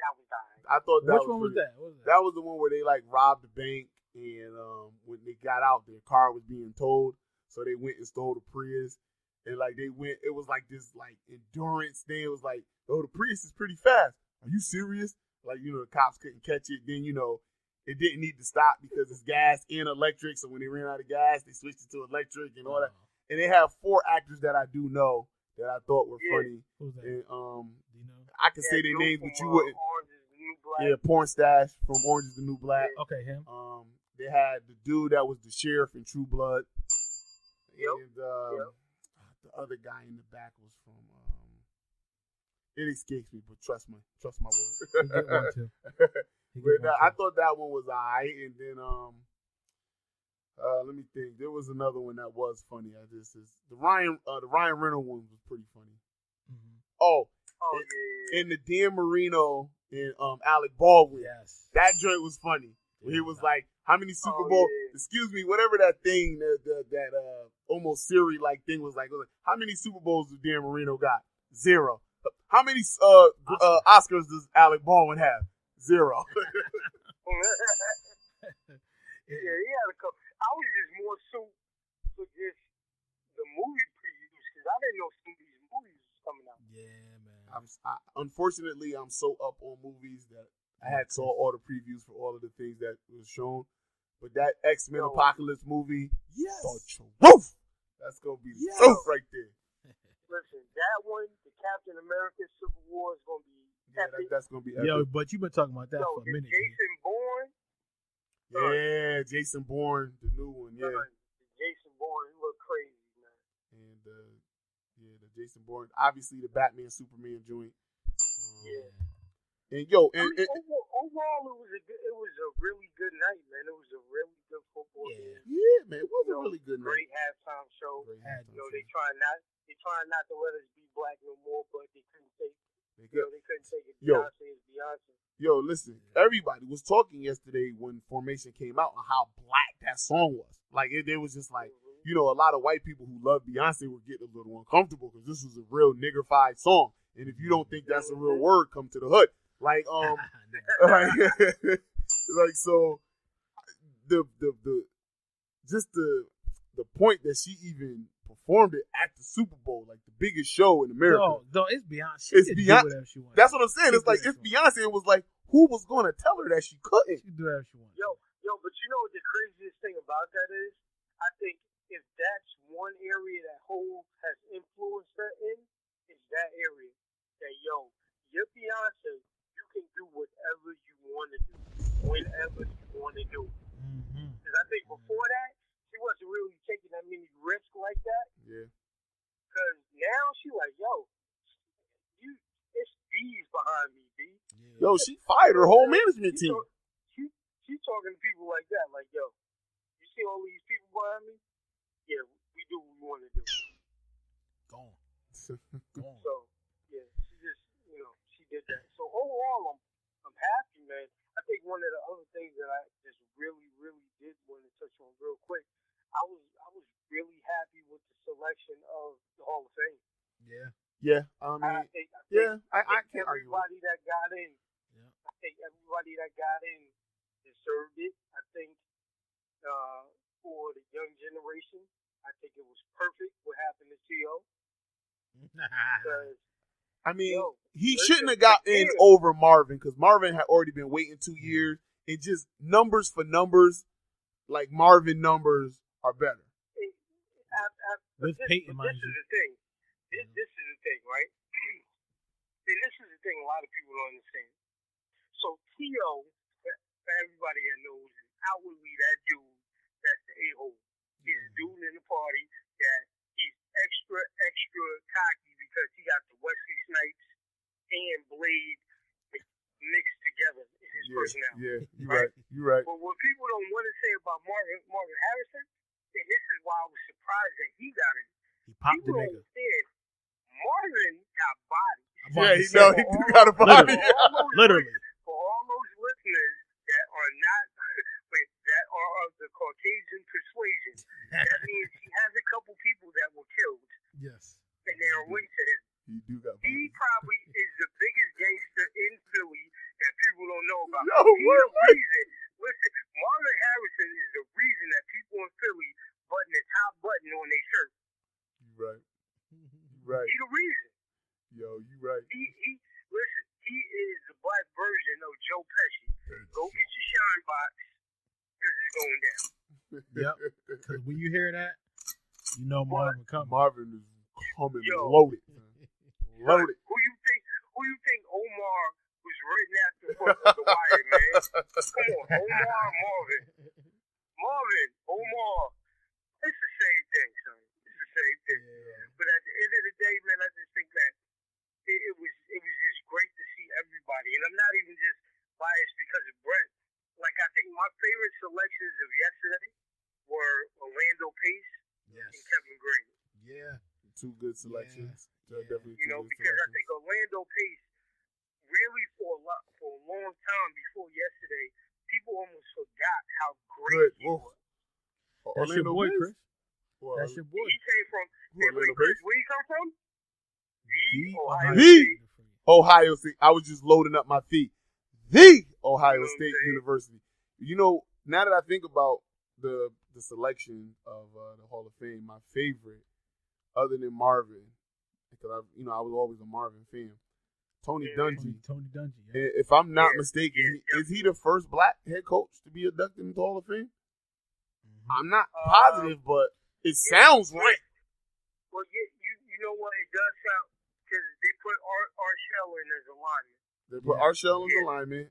I thought that Which one was that? That was the one where they like robbed the bank, and when they got out, their car was being towed, so they went and stole the Prius. And like it was like this like endurance thing. It was like, oh, the Prius is pretty fast. Are you serious? Like, the cops couldn't catch it. Then, it didn't need to stop because it's gas and electric. So when they ran out of gas, they switched it to electric and all that. And they have 4 actors that I do know that I thought were funny. Who's that? And do you know? I can say their names, but you wouldn't. Orange is the New Black. Yeah, Porn Stash from Orange is the New Black. Okay, him. They had the dude that was the sheriff in True Blood. Yep. And the other guy in the back was from it escapes me, but trust my word. I thought that one was alright, and then let me think. There was another one that was funny. The Ryan Reynolds one was pretty funny. Mm-hmm. And the Dan Marino and Alec Baldwin. Yes, that joint was funny. He was like, how many Super Bowl, excuse me, whatever that thing, that almost Siri like thing was like, how many Super Bowls does Dan Marino got? 0. How many Oscars does Alec Baldwin have? 0. Yeah, he had a couple. I was just more suit. So for just the movie previews because I didn't know some of these movies was coming out. Yeah, man. Unfortunately, I'm so up on movies that I had saw all the previews for all of the things that was shown. But that X-Men Apocalypse movie, Yes. the truth. That's gonna be the truth right there. Listen, that one, the Captain America Civil War is gonna be epic. That's gonna be epic. Yo, but you've been talking about that Yo, for a the minute. Jason Bourne. Yeah, Jason Bourne, the new one, yeah. Jason Bourne, he look crazy, man. And the Jason Bourne, obviously the Batman Superman joint. Yeah. And yo, I mean, overall, it was a really good night, man. It was a really good football game. Yeah, man, it was a really good Great night. halftime show. halftime You know, they trying not to let us be black no more, but they couldn't take it. They couldn't take it. Beyonce is Beyonce. Yo, listen, everybody was talking yesterday when Formation came out on how black that song was. Like, it was just like, you know, a lot of white people who love Beyonce were getting a little uncomfortable because this was a real niggerfied song. And if you don't think that's a real word, come to the hood. Like, like so, the point that she even performed it at the Super Bowl, like the biggest show in America. No, it's Beyonce. She It's can Beyonce. do whatever she wants. That's what I'm saying. It's like if Beyonce was like, who was going to tell her that she couldn't? She can do whatever she wants. Yo, but you know what the craziest thing about that is? I think if that's one area that Hov has influenced her in, it's that area. That you're Beyonce. You can do whatever you want to do, whenever you want to do. Because I think before that, she wasn't really taking that many risks like that. Yeah. Because now she like, it's bees behind me, B. Yeah. Yo, she fired her whole management team. She's talking to people like that, like, you see all these people behind me? Yeah, we do what we want to do. Gone. So, yeah, she just, she did that. So overall, I'm happy, man. I think one of the other things that I just really, really did want to touch on real quick, I was really happy with the selection of the Hall of Fame. Yeah. Yeah, I mean, I think I can't argue with everybody that got in. Yeah. I think everybody that got in deserved it. I think for the young generation, I think it was perfect what happened to T.O. Because I mean, he listen, shouldn't have got in over Marvin because Marvin had already been waiting 2 years. And just numbers for numbers, like Marvin numbers are better. With Peyton, mind this you. is the thing. This is the thing, right? And this is the thing a lot of people don't understand. So T.O., for everybody that knows, is outwardly that dude that's the a-hole. He's a dude in the party that he's extra cocky because he got the Wesley Snipes and Blade mixed together in his personality. Yeah, you're right. But what people don't want to say about Marvin Harrison, and this is why I was surprised that he got it. He popped the People don't nigga. understand. Marvin got body. Yeah, he do got a body. Literally. For all those listeners that are not, that are of the Caucasian persuasion, that means he has a couple people that were killed, Yes. and they are linked to him. He do got He body. probably is the biggest gangster in Philly that people don't know about. Yo, He's what? the reason. Listen, Marvin Harrison is the reason that people in Philly button the top button on their shirt. Right. He's the reason. Yo, you right. Listen, he is the black version of Joe Pesci. Go get your shine box because it's going down. Yep. Because when you hear that, you know Marvin coming. Marvin is coming Yo. loaded. Loaded. Who you think Omar was written after from The Wire, man? Come on, Omar, Marvin. Omar. It's the same thing, son. It's the same thing. Yeah. But at the end of the day, man, I just think that it was just great to see everybody. And I'm not even just biased because of Brett. Like, I think my favorite selections of yesterday were Orlando Pace and Kevin Green. Yeah. Two good selections. Yeah. Definitely You know, two good because I selections. think Orlando Pace really for a long time before yesterday, people almost forgot how great he was. That's your boy, Chris. Well, That's your boy. He came from Orlando Chris, Pace? where you come from? Ohio The State. Ohio State. I was just loading up my feet. The Ohio You know what I'm State saying? University. You know, now that I think about the the selection of the Hall of Fame, my favorite, other than Marvin, because I was always a Marvin fan. Tony Dungy. Tony Dungy. Yeah. If I'm not mistaken, is he the first black head coach to be inducted into the Hall of Fame? I'm not positive, but it sounds right. Well, you know what? It does sound, because they put Arshell in as a lineman. They put Arshell in the lineman.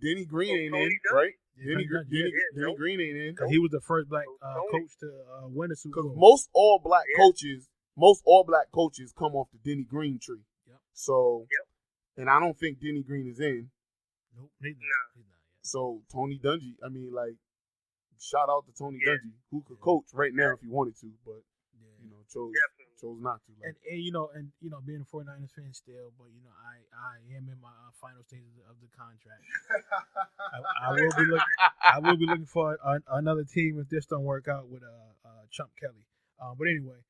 Denny Green ain't in, right? Denny Green ain't in. He was the first black coach to win a Super Bowl. Because most all black coaches come off the Denny Green tree. Yep. So, and I don't think Denny Green is in. Nope, he's not yet. So Tony Dungy, I mean, like, shout out to Tony Dungy, who could coach right now if he wanted to, but chose not to. Like. And being a 49ers fan still, but I am in my final stages of the contract. I will be looking for another team if this don't work out with Chump Kelly. But anyway,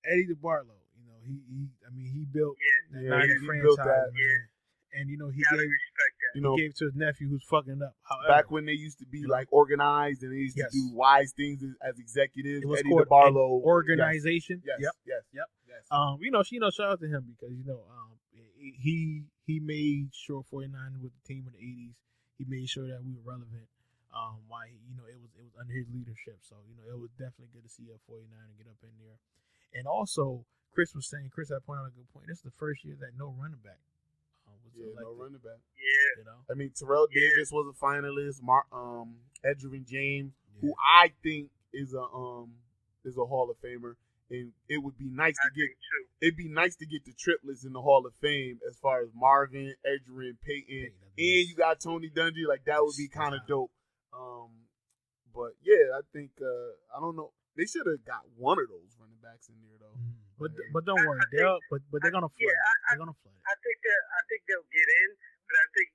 Eddie DeBartolo, he built that 90 franchise, man. And he gave it to his nephew who's fucking up. However, back when they used to be like organized and they used to do wise things as executives, it was Eddie called DeBartolo organization. Yes. Shout out to him because he made sure 49ers was the team in the 80s. He made sure that we were relevant. Why it was under his leadership. So it was definitely good to see a 49er get up in there. And also Chris had pointed out a good point. This is the first year that no running back. No running back. Yeah. I mean, Terrell Davis was a finalist. Edgerrin James, who I think is a Hall of Famer, and it would be nice to get. It'd be nice to get the triplets in the Hall of Fame as far as Marvin, Edgerrin, Peyton, and you got Tony Dungy. Like that would be kind of dope. But yeah, I think I don't know. They should have got one of those running backs in there though. But don't worry, they're gonna flood. They're gonna flood. I think they'll get in, but I think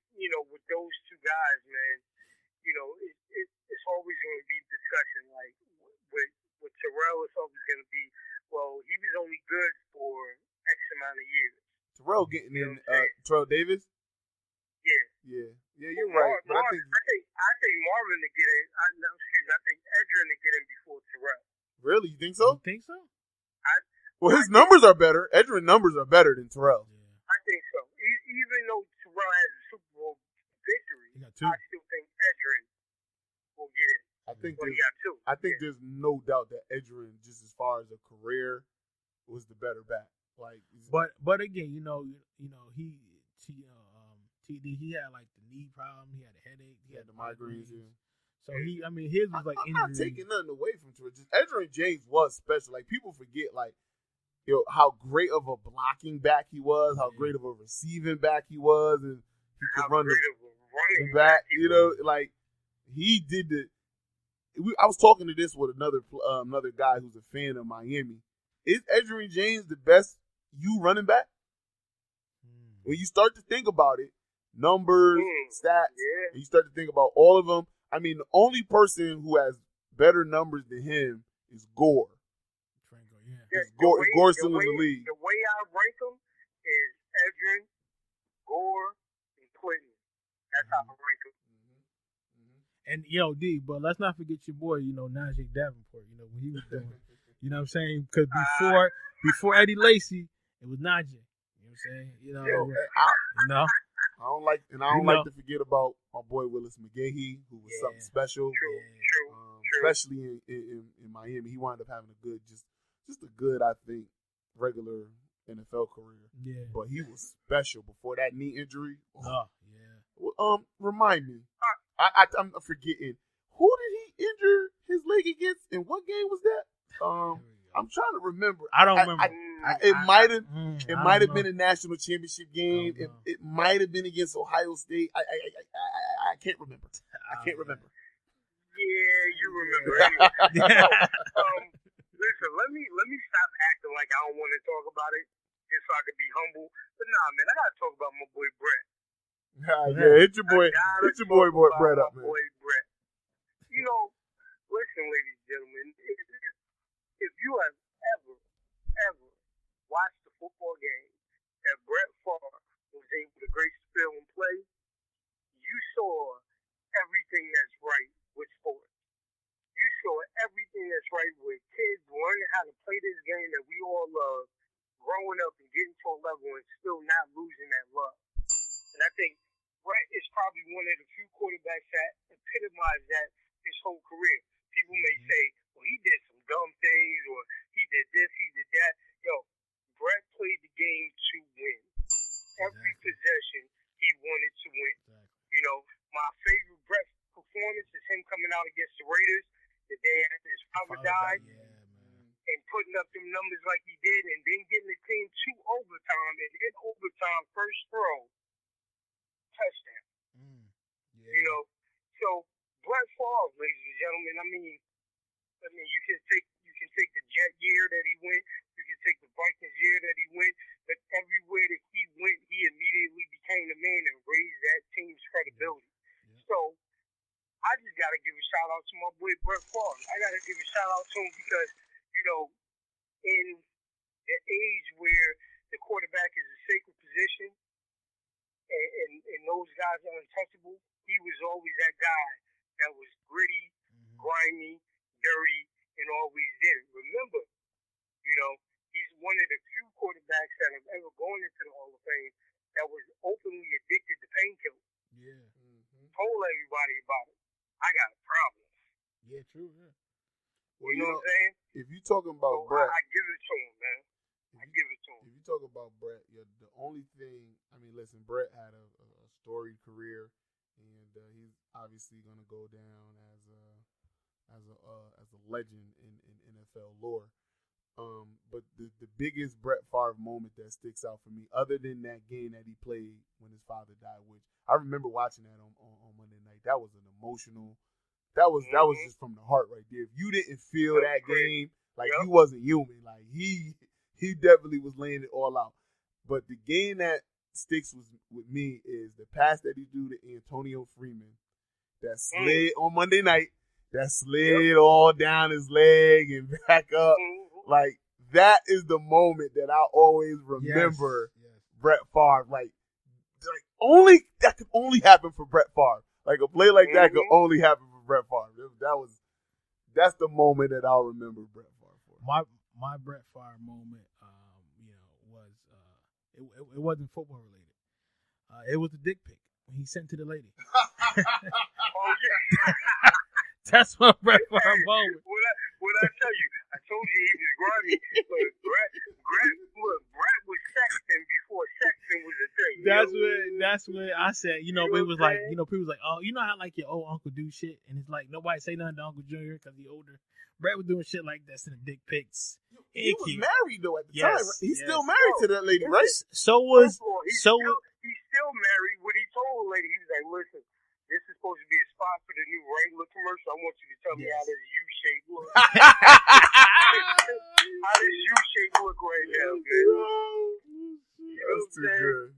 with those two guys, man, it's always going to be discussion. Like with Terrell, it's always going to be, well, he was only good for X amount of years. Terrell getting in. Terrell Davis. Yeah, you're right. But I think Marvin to get in. I think Edgerrin to get in before Terrell. Really, you think so? You think so? Well, his numbers are better. Edgerrin numbers are better than Terrell. I think so. Even though Terrell has a Super Bowl victory, I still think Edgerrin will get in. I think there's no doubt that Edgerrin, just as far as a career, was the better back. Like, but again, he had like the knee problem, he had a headache, he had the migraines. So his was like injury. I'm not taking nothing away from Terrell. Just Edgerrin James was special. Like people forget, like how great of a blocking back he was, how great of a receiving back he was, and he could run the back. Like he did the. I was talking to this with another guy who's a fan of Miami. Is Edgerrin James the best running back? When you start to think about it, numbers, stats, and you start to think about all of them. I mean, the only person who has better numbers than him is Gore. Gore's still in the league. The way I rank them is Edgerrin, Gore, and Clinton. That's how I rank them. And D, but let's not forget your boy, Najee Davenport. When he was doing, what I'm saying? Because before Eddie Lacy, it was Najee. You know what I'm saying? I don't like to forget about my boy Willis McGahee, who was something special. True. Especially in Miami, he wound up having a good, just a good, I think, regular NFL career. Yeah. But he was special before that knee injury. Remind me. I'm forgetting. Who did he injure his leg against, and what game was that? I'm trying to remember. I don't remember. It might have been a national championship game. It might have been against Ohio State. I can't remember. Yeah, you remember. Listen, let me stop acting like I don't want to talk about it, just so I can be humble. But nah, man, I gotta talk about my boy Brett. Hit your boy Brett up, man. Boy Brett. Listen, ladies and gentlemen, if you have ever watched a football game that Brett Favre was able to grace the field and play, you saw everything that's right with sports. that's right with kids learning how to play this game that we all love, growing up and getting to a level and still not losing that love. And I think Brett is probably one of the few quarterbacks that epitomize that his whole career. People may say, well, he did some dumb things, or he did this, he did that. Yo, Brett played the game to win. Every possession, he wanted to win. You know, my favorite Brett performance is him coming out against the Raiders the day after his father died, and putting up them numbers like he did, and then getting the team to overtime, and in overtime, first throw, touchdown. You know, so Brett Favre, ladies and gentlemen, I mean, you can take the Jet year that he went, you can take the Vikings year that he went, but everywhere that he went, he immediately became the man and raised that team's credibility. So I just got to give a shout out to my boy Brett Favre. I got to give a shout out to him because, you know, in the age where the quarterback is a sacred position and those guys are untouchable, he was always that guy that was gritty, grimy, dirty, and always did it. Remember, you know, he's one of the few quarterbacks that have ever gone into the Hall of Fame that was openly addicted to painkillers. Told everybody about it. I got a problem. Yeah, true. Yeah. Well, you know what I'm saying? If you're talking about so Brett, I give it to him, man. I give it to him. If you talk about Brett, the only thing, I mean, listen, Brett had a storied career, and he's obviously going to go down as a legend in NFL lore. But the biggest Brett Favre moment that sticks out for me, other than that game that he played when his father died, which I remember watching that on Monday night. That was an emotional. That was just from the heart right there. If you didn't feel that game, like you wasn't human. Like he definitely was laying it all out. But the game that sticks with me is the pass that he threw to Antonio Freeman that slid on Monday night. That slid all down his leg and back up. Like, that is the moment that I always remember Brett Favre. Like that could only happen for Brett Favre. Like, a play like that could only happen for Brett Favre. That's the moment that I'll remember Brett Favre for. My Brett Favre moment, was it wasn't football related. It was a dick pic when he sent to the lady. That's my Brett Favre moment. What I tell you? I told you he was grimy. But Brett was sexting before sexting was a thing. That's when I said, people was like, oh, you know how like your old uncle do shit, and it's like nobody say nothing to Uncle Junior because he older. Brett was doing shit like that, sending dick pics. He was married though at the time. Right? He's still married to that lady, right? He's still married. When he told the lady, he was like, "Listen, this is supposed to be a spot for the new Wrangler commercial. I want you to tell me how this U-shape look. How this U-shape look right now, man." That's too good.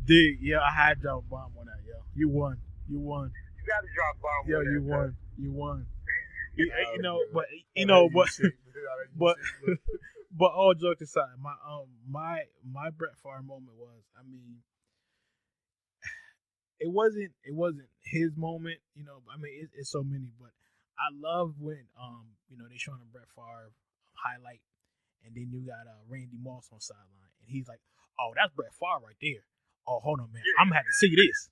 Dude, I had to drop a bomb on that, yo. You won. You got to drop a bomb on that. You won. But all jokes aside, my Brett Favre moment was, it wasn't his moment, it's so many, but I love when they showing a Brett Favre highlight, and then you got Randy Moss on sideline, and he's like, "Oh, that's Brett Favre right there. Oh, hold on, man, I'm gonna have to see this.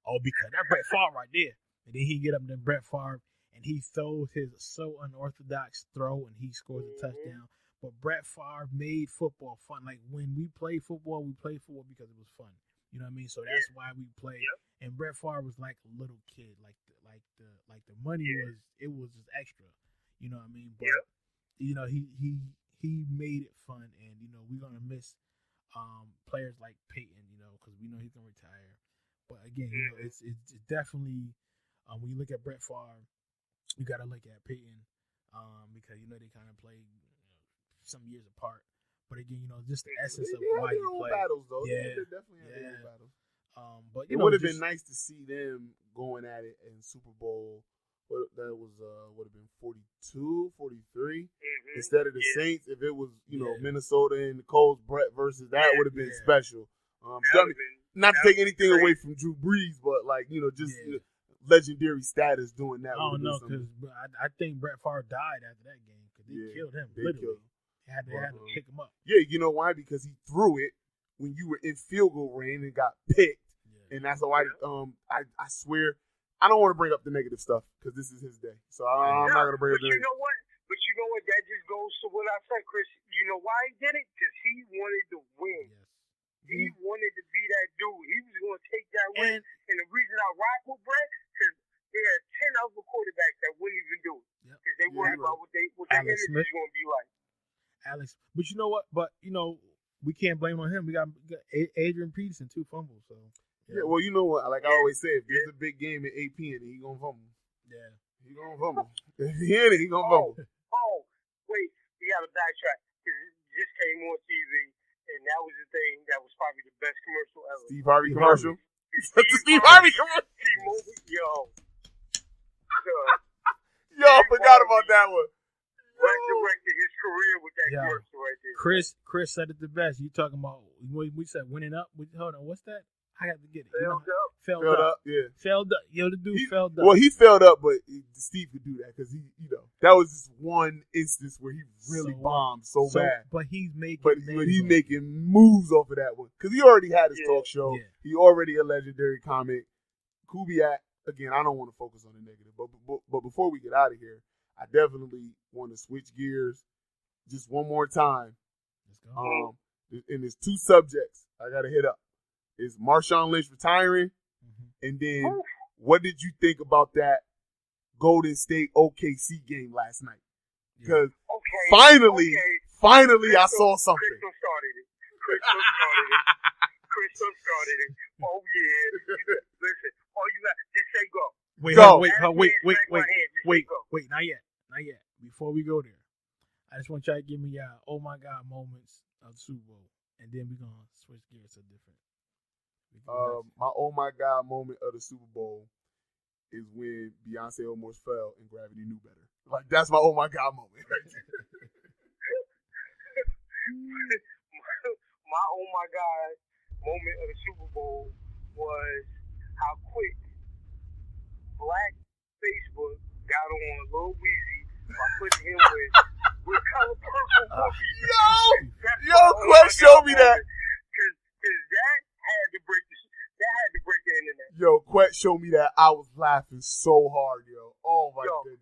Oh, because that's Brett Favre right there." And then he get up to Brett Favre, and he throws his so unorthodox throw, and he scores a touchdown. But Brett Favre made football fun. Like, when we play football because it was fun. You know what I mean? So that's why we play. Yep. And Brett Favre was like a little kid. Like the money was just extra. You know what I mean? But he made it fun, and we're gonna miss players like Peyton. Because we know he's gonna retire. But again, it's definitely when you look at Brett Favre, you gotta look at Peyton because they kind of played some years apart. But again, just the essence of why you play. Battles, though. Yeah, they definitely had their own battles. But it would have been nice to see them going at it in Super Bowl. That was would have been 42, 43 instead of the Saints. If it was Minnesota and the Colts, Brett versus that would have been special. Not to take anything away from Drew Brees, but legendary status doing that. I don't know would've been because I think Brett Favre died after that game because they Yeah, killed him. they Literally, killed him. they had to pick him up. Yeah, you know why? Because he threw it when you were in field goal range and got picked, Yeah. and that's why. I swear, I don't want to bring up the negative stuff because this is his day, so I'm not gonna bring up But the you know what? That just goes to what I said, Chris. You know why he did it? Because he wanted to win. Yes. He wanted to be that dude. He was going to take that win. And- And the reason I rock with Brett, because there are 10 other quarterbacks that wouldn't even do it. Yep. Because they worried about what their Alex image Smith. is going to be like. Alex, but you know what? But you know, we can't blame on him. We got Adrian Peterson 2 fumbles. So Yeah, well, you know what? Like I always say, if there's a big game at AP and he gonna fumble. yeah. He gonna fumble. If he in it, he gonna fumble. Oh, wait. We got to backtrack. Because it just came on TV, and that was the thing that was probably the best commercial ever. Steve Harvey Steve commercial. Harvey. That's the Steve Harvey commercial. T-Mobile, yo. Yo, I forgot about that one. Resurrected his career with that Yeah. commercial right there. Chris said it the best. You talking about we said winning up? Hold on, what's that? I got to get it. Failed up. Felled Filled up. up, yeah. Felled up. Yo, the dude felled up. Well, he filled up, but Steve could do that because that was just one instance where he really So, bombed so bad. But he's making. But names he's on it. making moves off of that one because he already had his Yeah. talk show. Yeah. He already a legendary comic. Kubiak, again, I don't want to focus on the negative, but before we get out of here, I definitely want to switch gears just one more time. Let's go. And there's 2 subjects I got to hit up. Is Marshawn Lynch retiring? Mhm. And then what did you think about that Golden State OKC game last night? Because Okay. finally I saw Crystal something. started it. Crystal started it. Oh, yeah. Listen, all you got, just say go. Wait, Go. wait, Ask me wait, and wait, smack my wait, hand, just wait, say go. wait, not yet. Before we go there, I just want y'all to give me y'all oh my god moments of the Super Bowl, and then we're gonna switch gears to different. My oh my god moment of the Super Bowl is when Beyonce almost fell and Gravity knew better. Like that's my oh my god moment. Right there. My oh my God moment of the Super Bowl was how quick Black Facebook got on Lil Weezy by putting him with Color Purple Boogie. Yo, Quest showed me that. Because that had to break the internet. Yo, Quet showed me that. I was laughing so hard, yo. Oh my goodness.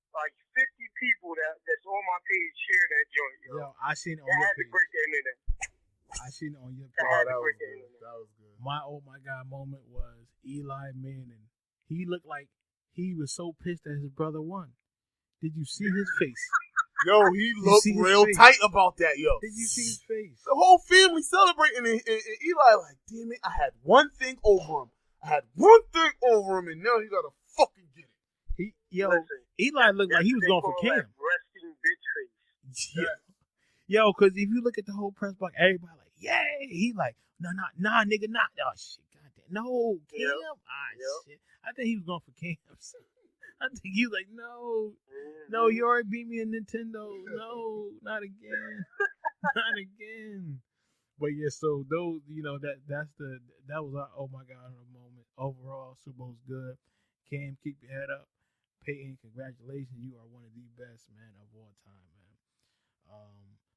Like 50 people that's on my page share that joint, yo. Yo, I seen it on That your had to page. break the internet. I seen it on your That page. had to that was break the good. internet. That was good. My oh my god moment was Eli Manning. He looked like he was so pissed that his brother won. Did you see his face? Yo, he looked see his real face? tight about that, yo. Did you see his face? The whole family celebrating, and Eli like, damn it, I had one thing over him. And now he gotta fucking get it. Listen, Eli looked like he was they going for call Cam. that resting bitch face. Yeah. Yo, because if you look at the whole press box, everybody like, yay. He like, nah, nigga, nah. Oh, shit, goddamn. No, Cam. Yep. Shit. I think he was going for Cam. I think he was like, no, you already beat me in Nintendo. No, not again. Not again. But yeah, so those, that was our oh my god moment. Overall, Super Bowl's good. Cam, keep your head up. Peyton, congratulations. You are one of the best, man, of all time, man.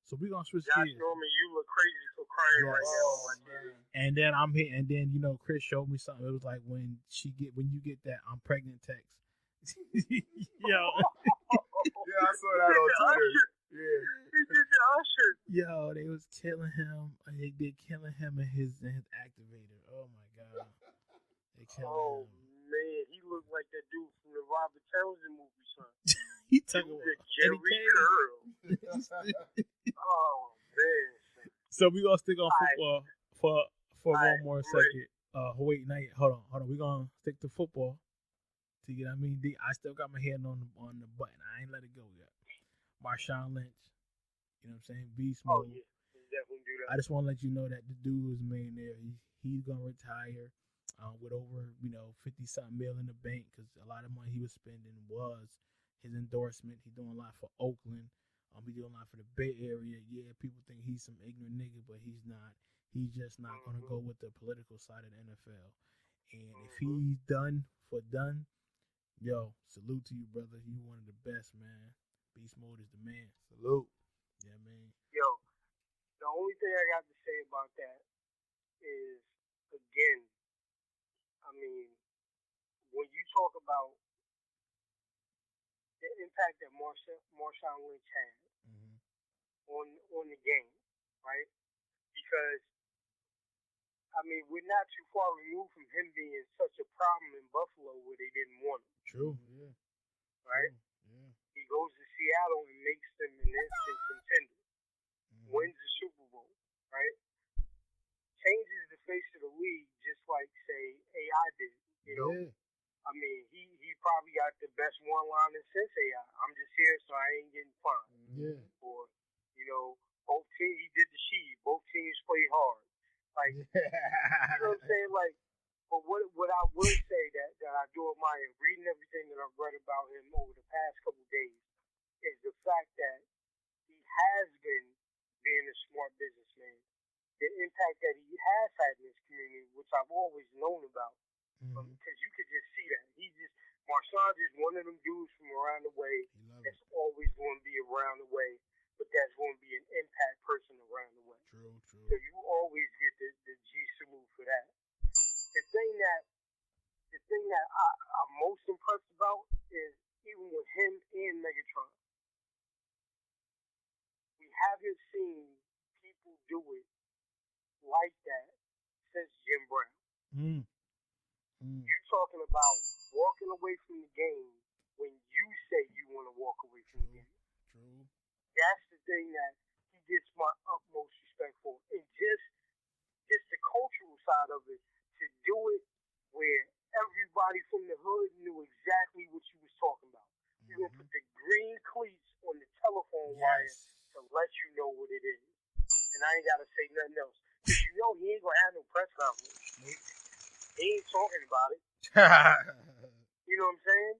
So we're gonna switch Josh gears. Norman, you look crazy for crying right now. Oh, man. And then I'm here, and then Chris showed me something. It was like when you get that I'm pregnant text. Yo, Yeah, I saw that on Twitter. Yeah. He did the Usher. yo, they was killing him. They did killing him and his activator. Oh my god, they killing Oh, him. man. He looked like that dude from the Robert Townsend movie, son. He He took was him. a Jerry Curl. Oh, man. So we gonna stick on Alright. football for Alright, one more I'm ready. second. Wait, not yet. Hold on. We gonna stick to football. To get, I still got my hand on the button. I ain't let it go yet. Marshawn Lynch, you know what I'm saying? Beast Oh, mode. yeah. He definitely do that. I just want to let you know that the dude is a millionaire. He's gonna retire with over 50-something mil in the bank because a lot of money he was spending was his endorsement. He's doing a lot for Oakland. He's doing a lot for the Bay Area. Yeah, people think he's some ignorant nigga, but he's not. He's just not gonna go with the political side of the NFL. And if he's done, yo, salute to you, brother. You one of the best, man. Beast Mode is the man. Salute. Yeah, man. Yo, the only thing I got to say about that is, again, I mean, when you talk about the impact that Marshawn Lynch had on the game, right? Because, I mean, we're not too far removed from him being such a problem in Buffalo where they didn't want him. True. Yeah. Right? Yeah. He goes to Seattle and makes them an instant contender. Wins the Super Bowl, right? Changes the face of the league just like, say, AI did. You know? I mean, he probably got the best one-liner since AI. I'm just here so I ain't getting fined. Yeah. Or, you know, both teams, he did the sheet. Both teams played hard. Like, you know what I'm saying? Like, but what I will say that I do admire, reading everything that I've read about him over the past couple days, is the fact that he has been being a smart businessman. The impact that he has had in his community, which I've always known about, because you could just see that. Marshawn is one of them dudes from around the way that's always going to be around the way, but that's going to be an impact person around the way. True. So you always get the G salute for that. The thing that I'm most impressed about is even with him and Megatron, we haven't seen people do it like that since Jim Brown. You're talking about walking away from the game when you say you want to walk away from the game. True. That's the thing that he gets my utmost respect for. And just the cultural side of it, to do it where everybody from the hood knew exactly what you was talking about. You're going to put the green cleats on the telephone wire to let you know what it is. And I ain't got to say nothing else. Because you know he ain't going to have no press conference. He ain't talking about it. You know what I'm saying?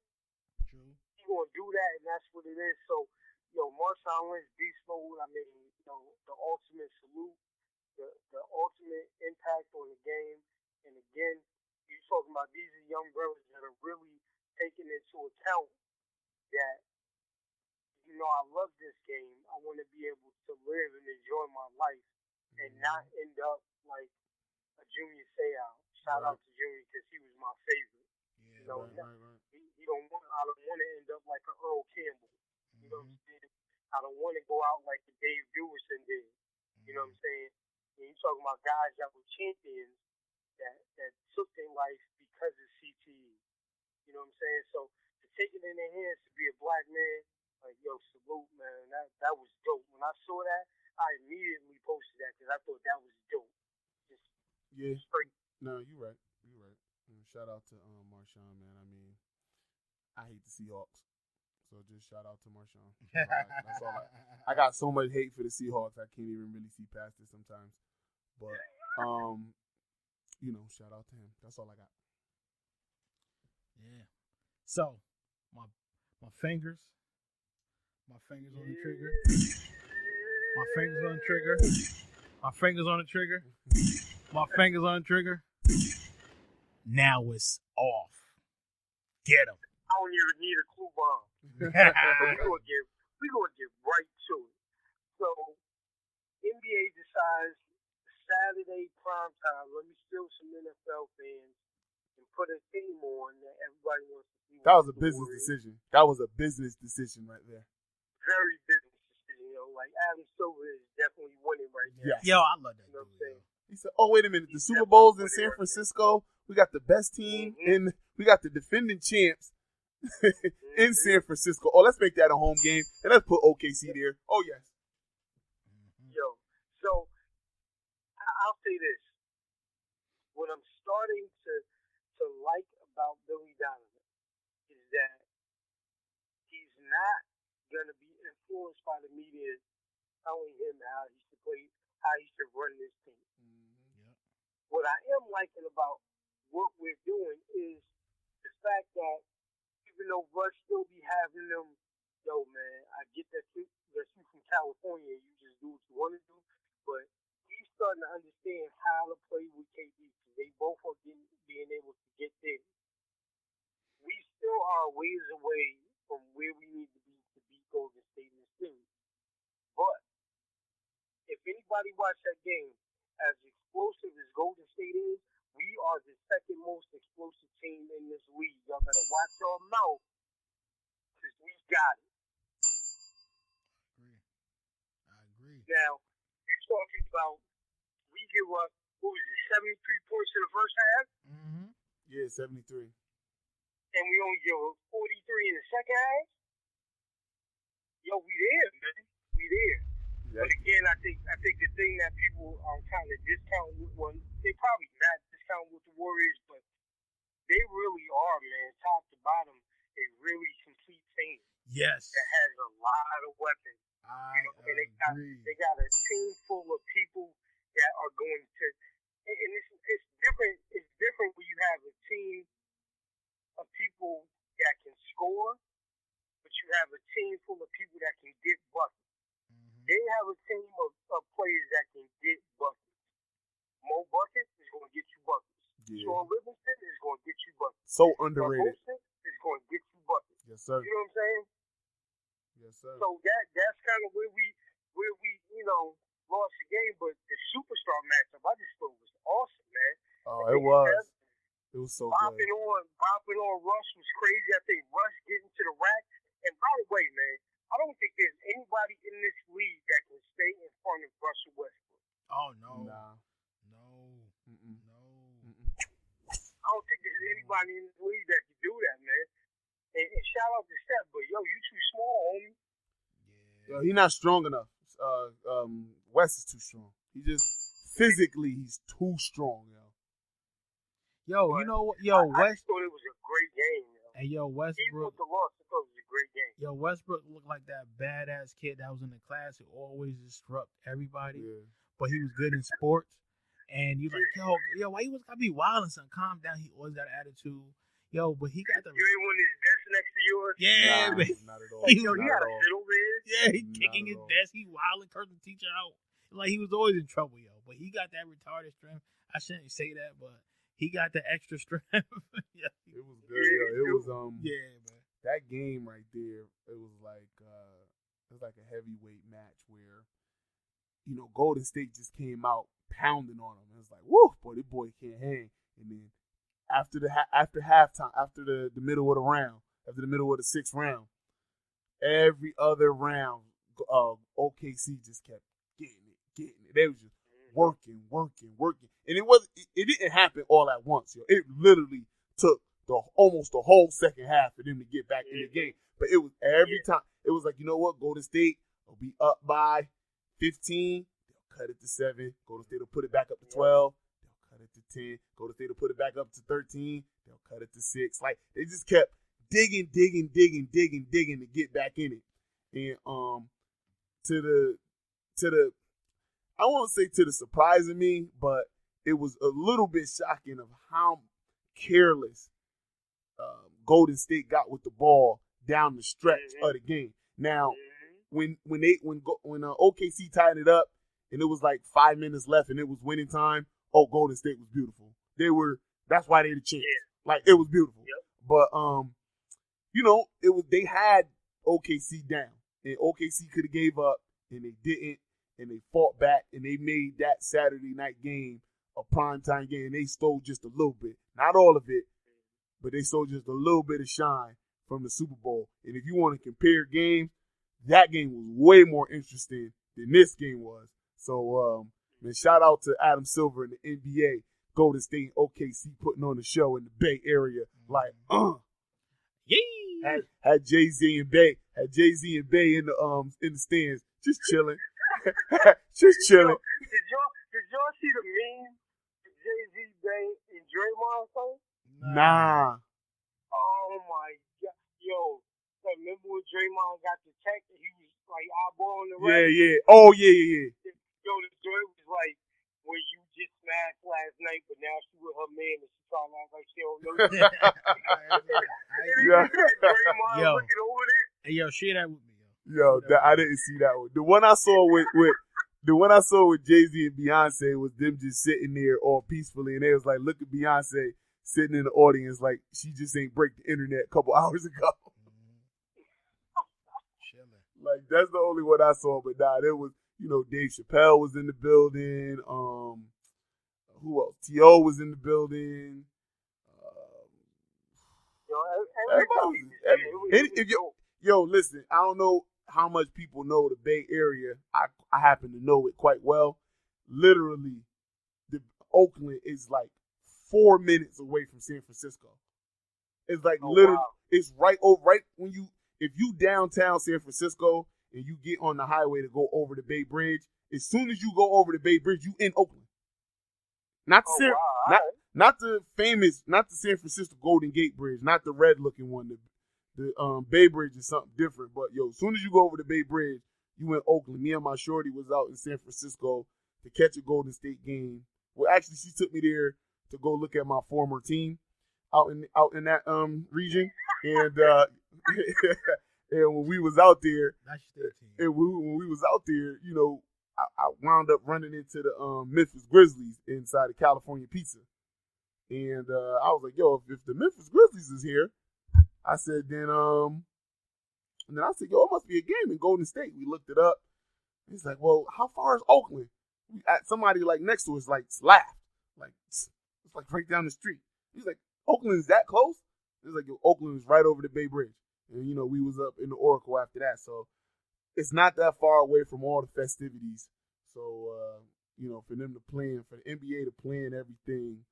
True. He going to do that, and that's what it is. So, Marshawn Lynch, Beast Mode, I mean, the ultimate salute, the ultimate impact on the game. And again, you're talking about these are young brothers that are really taking into account that, I love this game. I want to be able to live and enjoy my life and not end up like a Junior Seau. Shout out to Junior because he was my favorite. Yeah, Right. I don't want to end up like an Earl Campbell. You know what I'm saying? I don't want to go out like the Dave Dewison did. You know what I'm saying? And you're talking about guys that were champions that took their life because of CTE. You know what I'm saying? So to take it in their hands to be a black man, like, salute, man. That was dope. When I saw that, I immediately posted that because I thought that was dope. Just straight. No, you're right. Shout out to Marshawn, man. I mean, I hate the Seahawks, so just shout out to Marshawn. That's all. I got so much hate for the Seahawks, I can't even really see past it sometimes. But shout out to him. That's all I got. Yeah. So, my fingers on the trigger. My fingers on the trigger. My fingers on the trigger. My fingers on the trigger. Now it's off. Get him. I don't even need a clue bomb. We're gonna get right to it. So, NBA decides Saturday primetime. Let me steal some NFL fans and put a theme on that everybody wants to see. That was a business decision. That was a business decision right there. Very business decision. Like Adam Silver is definitely winning right now. Yes. Yo, I love that. You know what I'm saying? He said, "Oh, wait a minute. The Super Bowl's in San Francisco. We got the best team and we got the defending champs in San Francisco. Oh, let's make that a home game and let's put OKC there. Oh, yes." Yo, so I'll say this. What I'm starting to like about Billy Donovan is that he's not going to be influenced by the media telling him how he should play, how he should run this team. What I am liking about what we're doing is the fact that even though Russ still be having them, yo, man, I get that you from California, you just do what you want to do, but he's starting to understand how to play with KD. They both are being able to get there. We still are ways away from where we need to beat Golden State in the series. But if anybody watched that game, as explosive as Golden State is, we are the second most explosive team in this league. Y'all better watch your mouth, because we got it. I agree. Now, you're talking about we give up, what was it, 73 points in the first half? Mm-hmm. Yeah, 73. And we only give up 43 in the second half? Yo, we there, man. We there. But again, I think the thing that people are kind of discounting with one, they probably not discounting with the Warriors, but they really are, man, top to bottom, a really complete team. Yes. That has a lot of weapons. And they got a team full of people that are going to, and it's different. It's different when you have a team of people that can score, but you have a team full of people that can get buckets. They have a team of players that can get buckets. Mo Bucket is going to get you buckets. Yeah. Sean Livingston is going to get you buckets. So underrated. Wilson is going to get you buckets. Yes, sir. You know what I'm saying? Yes, sir. So that's kind of where we lost the game. But the superstar matchup, I just thought was awesome, man. Oh, it was. It was so bopping good. Bopping on Russ was crazy. I think Russ getting to the rack. And by the way, man, I don't think there's anybody in this league that can stay in front of Russell Westbrook. Oh, no. Nah. No. Mm-mm. No. Mm-mm. I don't think there's anybody in this league that can do that, man. And shout out to Steph, but yo, you too small, homie. Yeah. Yo, he's not strong enough. West is too strong. He just physically, he's too strong, yo. Yo, But you know what? I West. just thought it was a great game, yo. And yo, Even Westbrook. with the loss, I thought it was a great game. Yo, Westbrook looked like that badass kid that was in the class who always disrupt everybody, Yeah. but he was good in sports. And you like, yo, why you was gotta be wild and son? Calm down. He always got an attitude. Yo, but he got the You ain't one of his desk next to yours? yeah, Nah, man. not at all. Like, yo, Not he at gotta all. sit over here. Yeah, he Not kicking at his all. desk. He wilding, cursing the teacher out. Like he was always in trouble, yo. But he got that retarded strength. I shouldn't say that, but he got the extra strength. Yeah, It was good, yo. It was yeah, man. that game right there. It was like a heavyweight match where, you know, Golden State just came out pounding on him. It was like, woo, boy, this boy can't hang. And then after halftime, after the middle of the round, after the middle of the sixth round, every other round, OKC just kept getting it. They was just working. And it didn't happen all at once, yo. It literally took almost the whole second half for them to get back in the game. But it was every time. It was like, you know what? Golden State will be up by 15. They'll cut it to 7. Golden State will put it back up to 12. They'll cut it to 10. Golden State will put it back up to 13. They'll cut it to 6. Like, they just kept digging to get back in it. And to the I won't say to the surprise of me, but it was a little bit shocking of how careless Golden State got with the ball down the stretch of the game. Now, when OKC tied it up and it was like 5 minutes left and it was winning time, Golden State was beautiful. That's why they the champs. Like, it was beautiful. Yep. But you know, they had OKC down, and OKC could have gave up, and they didn't, and they fought back, and they made that Saturday night game a primetime game, and they stole just a little bit, not all of it, but they stole just a little bit of shine from the Super Bowl. And if you want to compare games, that game was way more interesting than this game was. So, man, shout out to Adam Silver and the NBA, Golden State, OKC putting on the show in the Bay Area, like, Yeah. Had Jay-Z and Bay in the stands, just chilling, just chilling. Did y'all see the meme with Jay-Z, Bay, and Draymond thing? Nah. Oh my God, yo! Remember when Draymond got the tech and he was like eyeballing the ref? Yeah. Oh yeah. Yo, the story was like when you just smashed last night, but now she with her man and she trying to act like she don't know you. Yeah. Draymond Yo. looking over there. Hey, yo, share that with me, yo. Yo, I didn't see that one. The one I saw with The one I saw with Jay-Z and Beyonce was them just sitting there all peacefully, and they was like, look at Beyonce sitting in the audience like she just ain't break the internet a couple hours ago. Like, that's the only one I saw, but nah, there was, Dave Chappelle was in the building. Who else? T.O. was in the building. Listen, I don't know how much people know the Bay Area. I happen to know it quite well. Literally, Oakland is like 4 minutes away from San Francisco. It's like literally, wow. It's right when if you downtown San Francisco and you get on the highway to go over the Bay Bridge, as soon as you go over the Bay Bridge, you in Oakland. Not the San Francisco Golden Gate Bridge, not the red looking one. The Bay Bridge is something different. But as soon as you go over the Bay Bridge, you in Oakland. Me and my shorty was out in San Francisco to catch a Golden State game. Well, actually, she took me there to go look at my former team out in that region, and and when we was out there, when we was out there, I wound up running into the Memphis Grizzlies inside of California Pizza, and I was like, yo, if the Memphis Grizzlies is here, I said, then I said, yo, it must be a game in Golden State. We looked it up. He's like, well, how far is Oakland? Somebody like next to us like laughed, like it's like right down the street. He's like, Oakland is that close? He's like, yo, Oakland is right over the Bay Bridge, and we was up in the Oracle after that, so it's not that far away from all the festivities. So for them to plan, for the NBA to plan everything,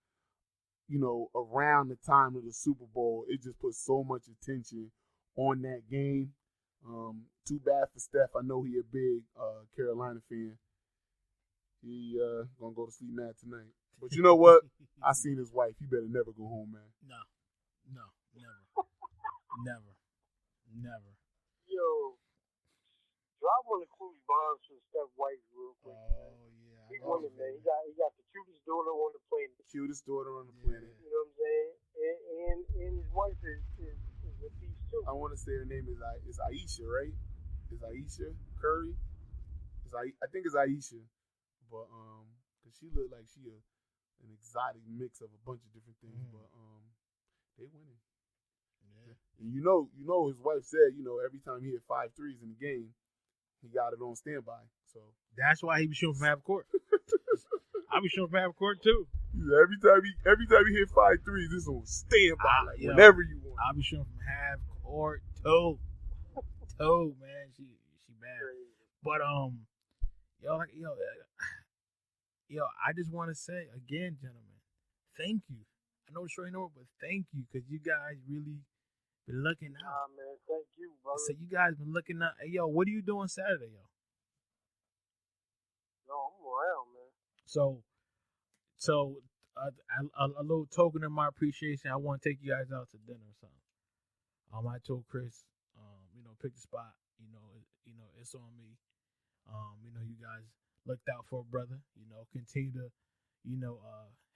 around the time of the Super Bowl, it just puts so much attention on that game. Too bad for Steph. I know he a big Carolina fan. He gonna go to sleep mad tonight. But you know what? I seen his wife. He better never go home, man. No, never. Yo, drop one of Cooley bombs for Steph White real quick. Oh yeah, he won it, man. He got the cutest daughter on the planet. You know what I'm saying? And his wife is a piece too. I want to say her name is Aisha, right? Is Aisha Curry? I think it's Aisha, but cause she looked like she an exotic mix of a bunch of different things, but they winning. Yeah. And his wife said, every time he hit 5 threes in the game, he got it on standby. So that's why he be shooting from half court. I be shooting from half court too. Every time he hit 5 threes, this on standby, whenever you want. I be shooting from half court too. Man, she bad. But I just want to say again, gentlemen, thank you. I know it's short over, but thank you because you guys really been looking out. Man, thank you, brother. So you guys been looking out. Hey, yo, what are you doing Saturday, yo? No, I'm around, man. So a little token of my appreciation. I want to take you guys out to dinner or something. I told Chris, pick the spot. It's on me. You guys looked out for a brother. Continue to,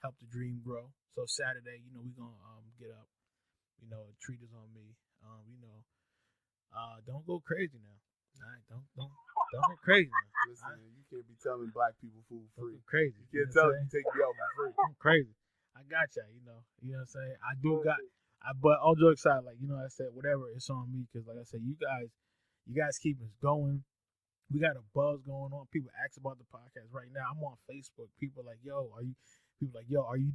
help the dream grow. So Saturday, we gonna get up. Treat is on me. Don't go crazy now. All right, don't go crazy now. Listen, man, you can't be telling black people food free. Crazy. You can't tell them to take you out for free. I'm crazy. I got ya. You know what I'm saying. I do got. But all jokes aside, like I said, whatever, it's on me because, like I said, you guys keep us going. We got a buzz going on. People ask about the podcast right now. I'm on Facebook. People are like, yo, are you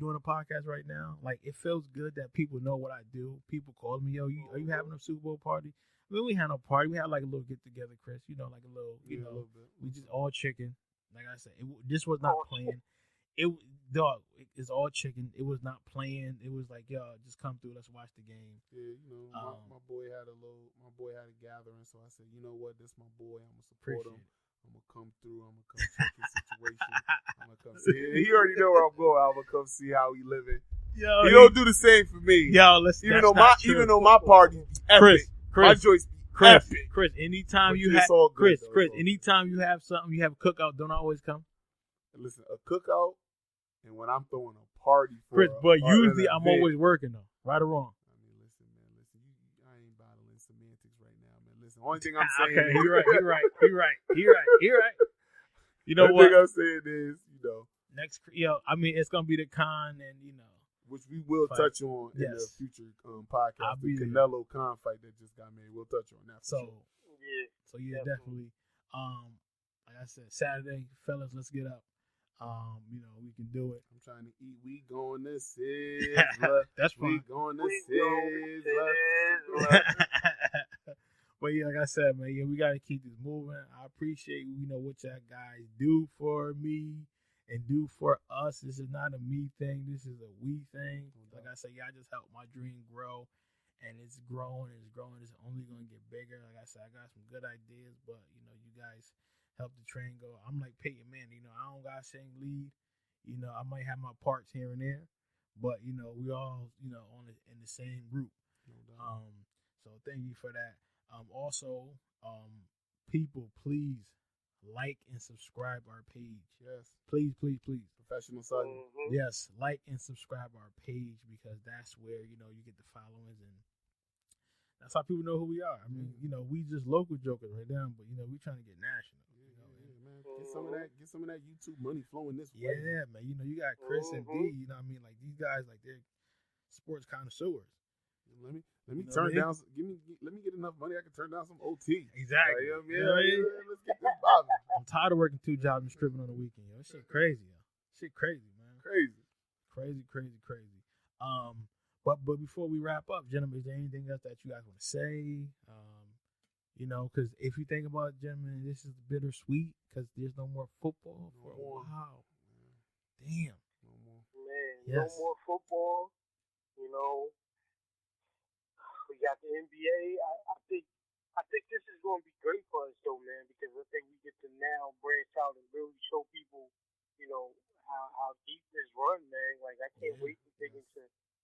doing a podcast right now? Like, it feels good that people know what I do. People call me, yo, are you having a Super Bowl party? I mean, we had no party. We had like a little get together, Chris. Like a little, a little bit. We just all chicken. Like I said, this was not planned. It's all chicken. It was not planned. It was like, yo, just come through. Let's watch the game. Yeah, my boy had a gathering, so I said, you know what, this my boy. I'm gonna support him. I'm gonna come through. I'm gonna come check his situation. I'm gonna come see. He already know where I'm going. I'm gonna come see how he living. Yo, he don't do the same for me. Yo, even though my party epic, my joints be epic. Chris, anytime you have anytime you have something, you have a cookout. Don't always come. Listen, a cookout. And when I'm throwing a party for Chris, but usually I'm always working though, right or wrong. I mean, listen, I ain't battling semantics right now, man. Listen, only thing I'm saying. Okay, you're right. You know the what? thing I'm saying is, Next, I mean, it's gonna be the Khan, and which we will fight. touch on in the Yes. future I'll podcast. be The there. Canelo Khan fight that just got made. We'll touch on that. For So, sure. Yeah. definitely. Like I said, Saturday, fellas, let's get up. We can do it. I'm trying to eat. We going to Sizzler. That's We fine. going to We going Sizzler. Sizzler. But yeah, like I said, man, we gotta keep this moving. I appreciate what y'all guys do for me and do for us. This is not a me thing. This is a we thing. Like I said, y'all just helped my dream grow, and it's growing. It's growing. It's only gonna get bigger. Like I said, I got some good ideas, but you guys help the train go. I'm like Peyton Manning. I don't gotta sing lead. I might have my parts here and there, but we all in the same group. So thank you for that. Also, people, please like and subscribe our page. Yes. Please, please, please. Professional son. Mhm. Yes, like and subscribe our page, because that's where you get the followings, and that's how people know who we are. I mean, we just local jokers right now, but we trying to get national. Man. Get some of that YouTube money flowing this way. Yeah, man. You got Chris and D. What I mean? Like these guys, like they're sports connoisseurs. Let me You know turn what I down. Let me get enough money. I can turn down some OT. Exactly. Like, You know what I mean? Let's get this bobbing. I'm tired of working 2 jobs and stripping on the weekend. Yo, shit crazy, yo. Shit crazy, man. Crazy. Crazy. But before we wrap up, gentlemen, is there anything else that you guys want to say? Because if you think about it, gentlemen, this is bittersweet because there's no more football for a while. Damn. No more. Man, Yes. no more football. We got the NBA. I think this is going to be great for us, though, man, because I think we get to now branch out and really show people, how deep this run, man. Like, I can't wait to dig into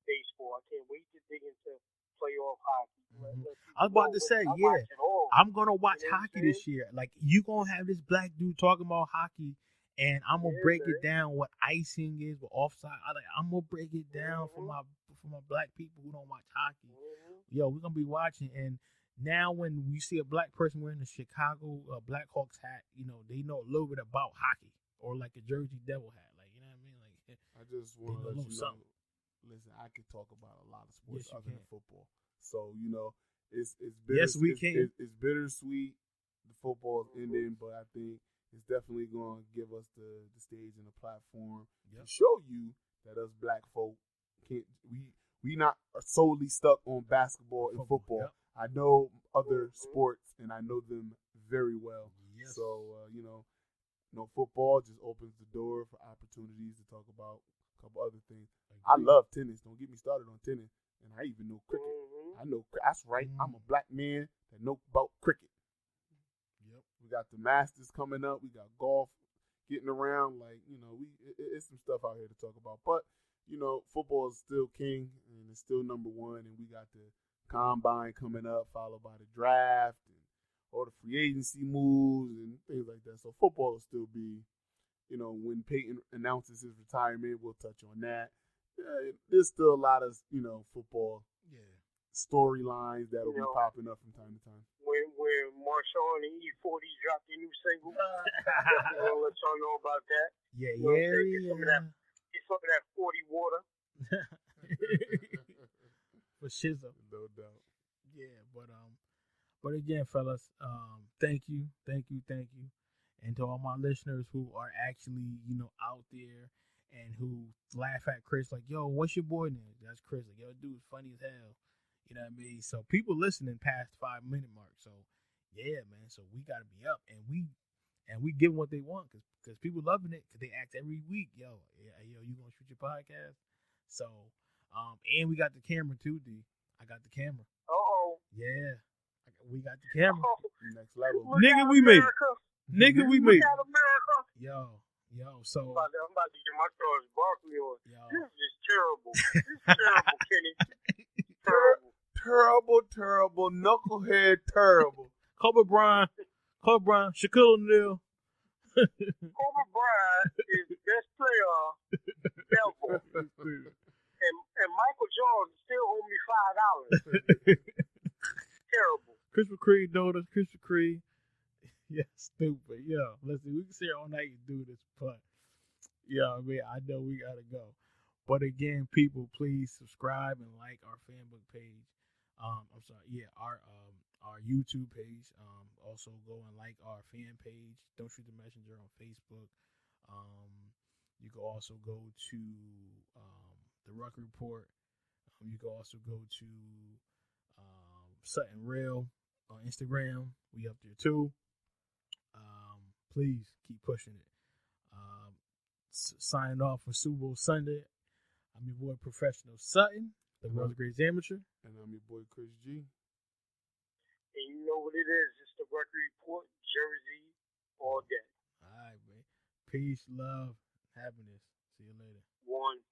baseball. I can't wait to dig into playoff hockey. I was about to say, yeah, I'm gonna watch You know what I'm hockey this year. Like you gonna have this black dude talking about hockey, and I'm gonna break it down what icing is, what offside. I'm gonna break it down for my black people who don't watch hockey. Yo, we're gonna be watching, and now when we see a black person wearing a Chicago Blackhawks hat, they know a little bit about hockey, or like a Jersey Devil hat. Like what I mean? Like I just want to let you know. something. Listen, I could talk about a lot of sports Yes, you other than can. football. So it's bitter, Yes, we can. It's bittersweet. The football is ending, but I think it's definitely going to give us the stage and the platform to show you that us black folk can't. We not solely stuck on basketball and football. Yep. I know other sports and I know them very well. Yes. So football just opens the door for opportunities to talk about a couple other things. I love tennis. Don't get me started on tennis. And I even know cricket. I know. That's right. I'm a black man that know about cricket. Yep. We got the Masters coming up. We got golf getting around. Like, it's some stuff out here to talk about. But, football is still king and it's still number one. And we got the combine coming up, followed by the draft and all the free agency moves and things like that. So football will still be, when Peyton announces his retirement, we'll touch on that. There's still a lot of, football storylines that will be popping up from time to time. When Marshawn and E40 dropped their new single, we'll let y'all know about that. Yeah. Get some of that 40 water. For shizzle. No doubt. Yeah, but again, fellas, thank you. And to all my listeners who are actually, out there and who laugh at Chris like, yo, what's your boy name? That's Chris. Like, yo, dude's funny as hell. You know what I mean? So people listening past the 5-minute mark. So yeah, man. So we gotta be up, and we give them what they want because people loving it because they ask every week, yo, you gonna shoot your podcast? So, and we got the camera too, D. I got the camera. Yeah, we got the camera. Next level. Nigga, we made it. America. Yo, so I'm about to get my Charles Barkley on. yo, This is terrible. This is terrible, Kenny. Terrible. Terrible, knucklehead, terrible. Kobe Bryant, Shaquille O'Neal. Kobe Bryant is the best player ever. And Michael Jordan still owe me $5. Terrible. Krispy Kreme donuts, Krispy Kreme. Yeah, stupid. Yo, listen, we can sit here all night and do this, but yeah, I mean, I know we gotta go. But again, people, please subscribe and like our fanbook page. I'm sorry, yeah, our YouTube page. Also go and like our fan page. Don't Shoot the Messenger on Facebook. You can also go to the Ruck Report. You can also go to Sutton Real on Instagram. We up there too. Please keep pushing it. Signing off for Super Bowl Sunday. I'm your boy Professional Sutton, the world's greatest amateur. And I'm your boy Chris G. And you know what it is. It's the Record Report, Jersey, all day. All right, man. Peace, love, happiness. See you later. One.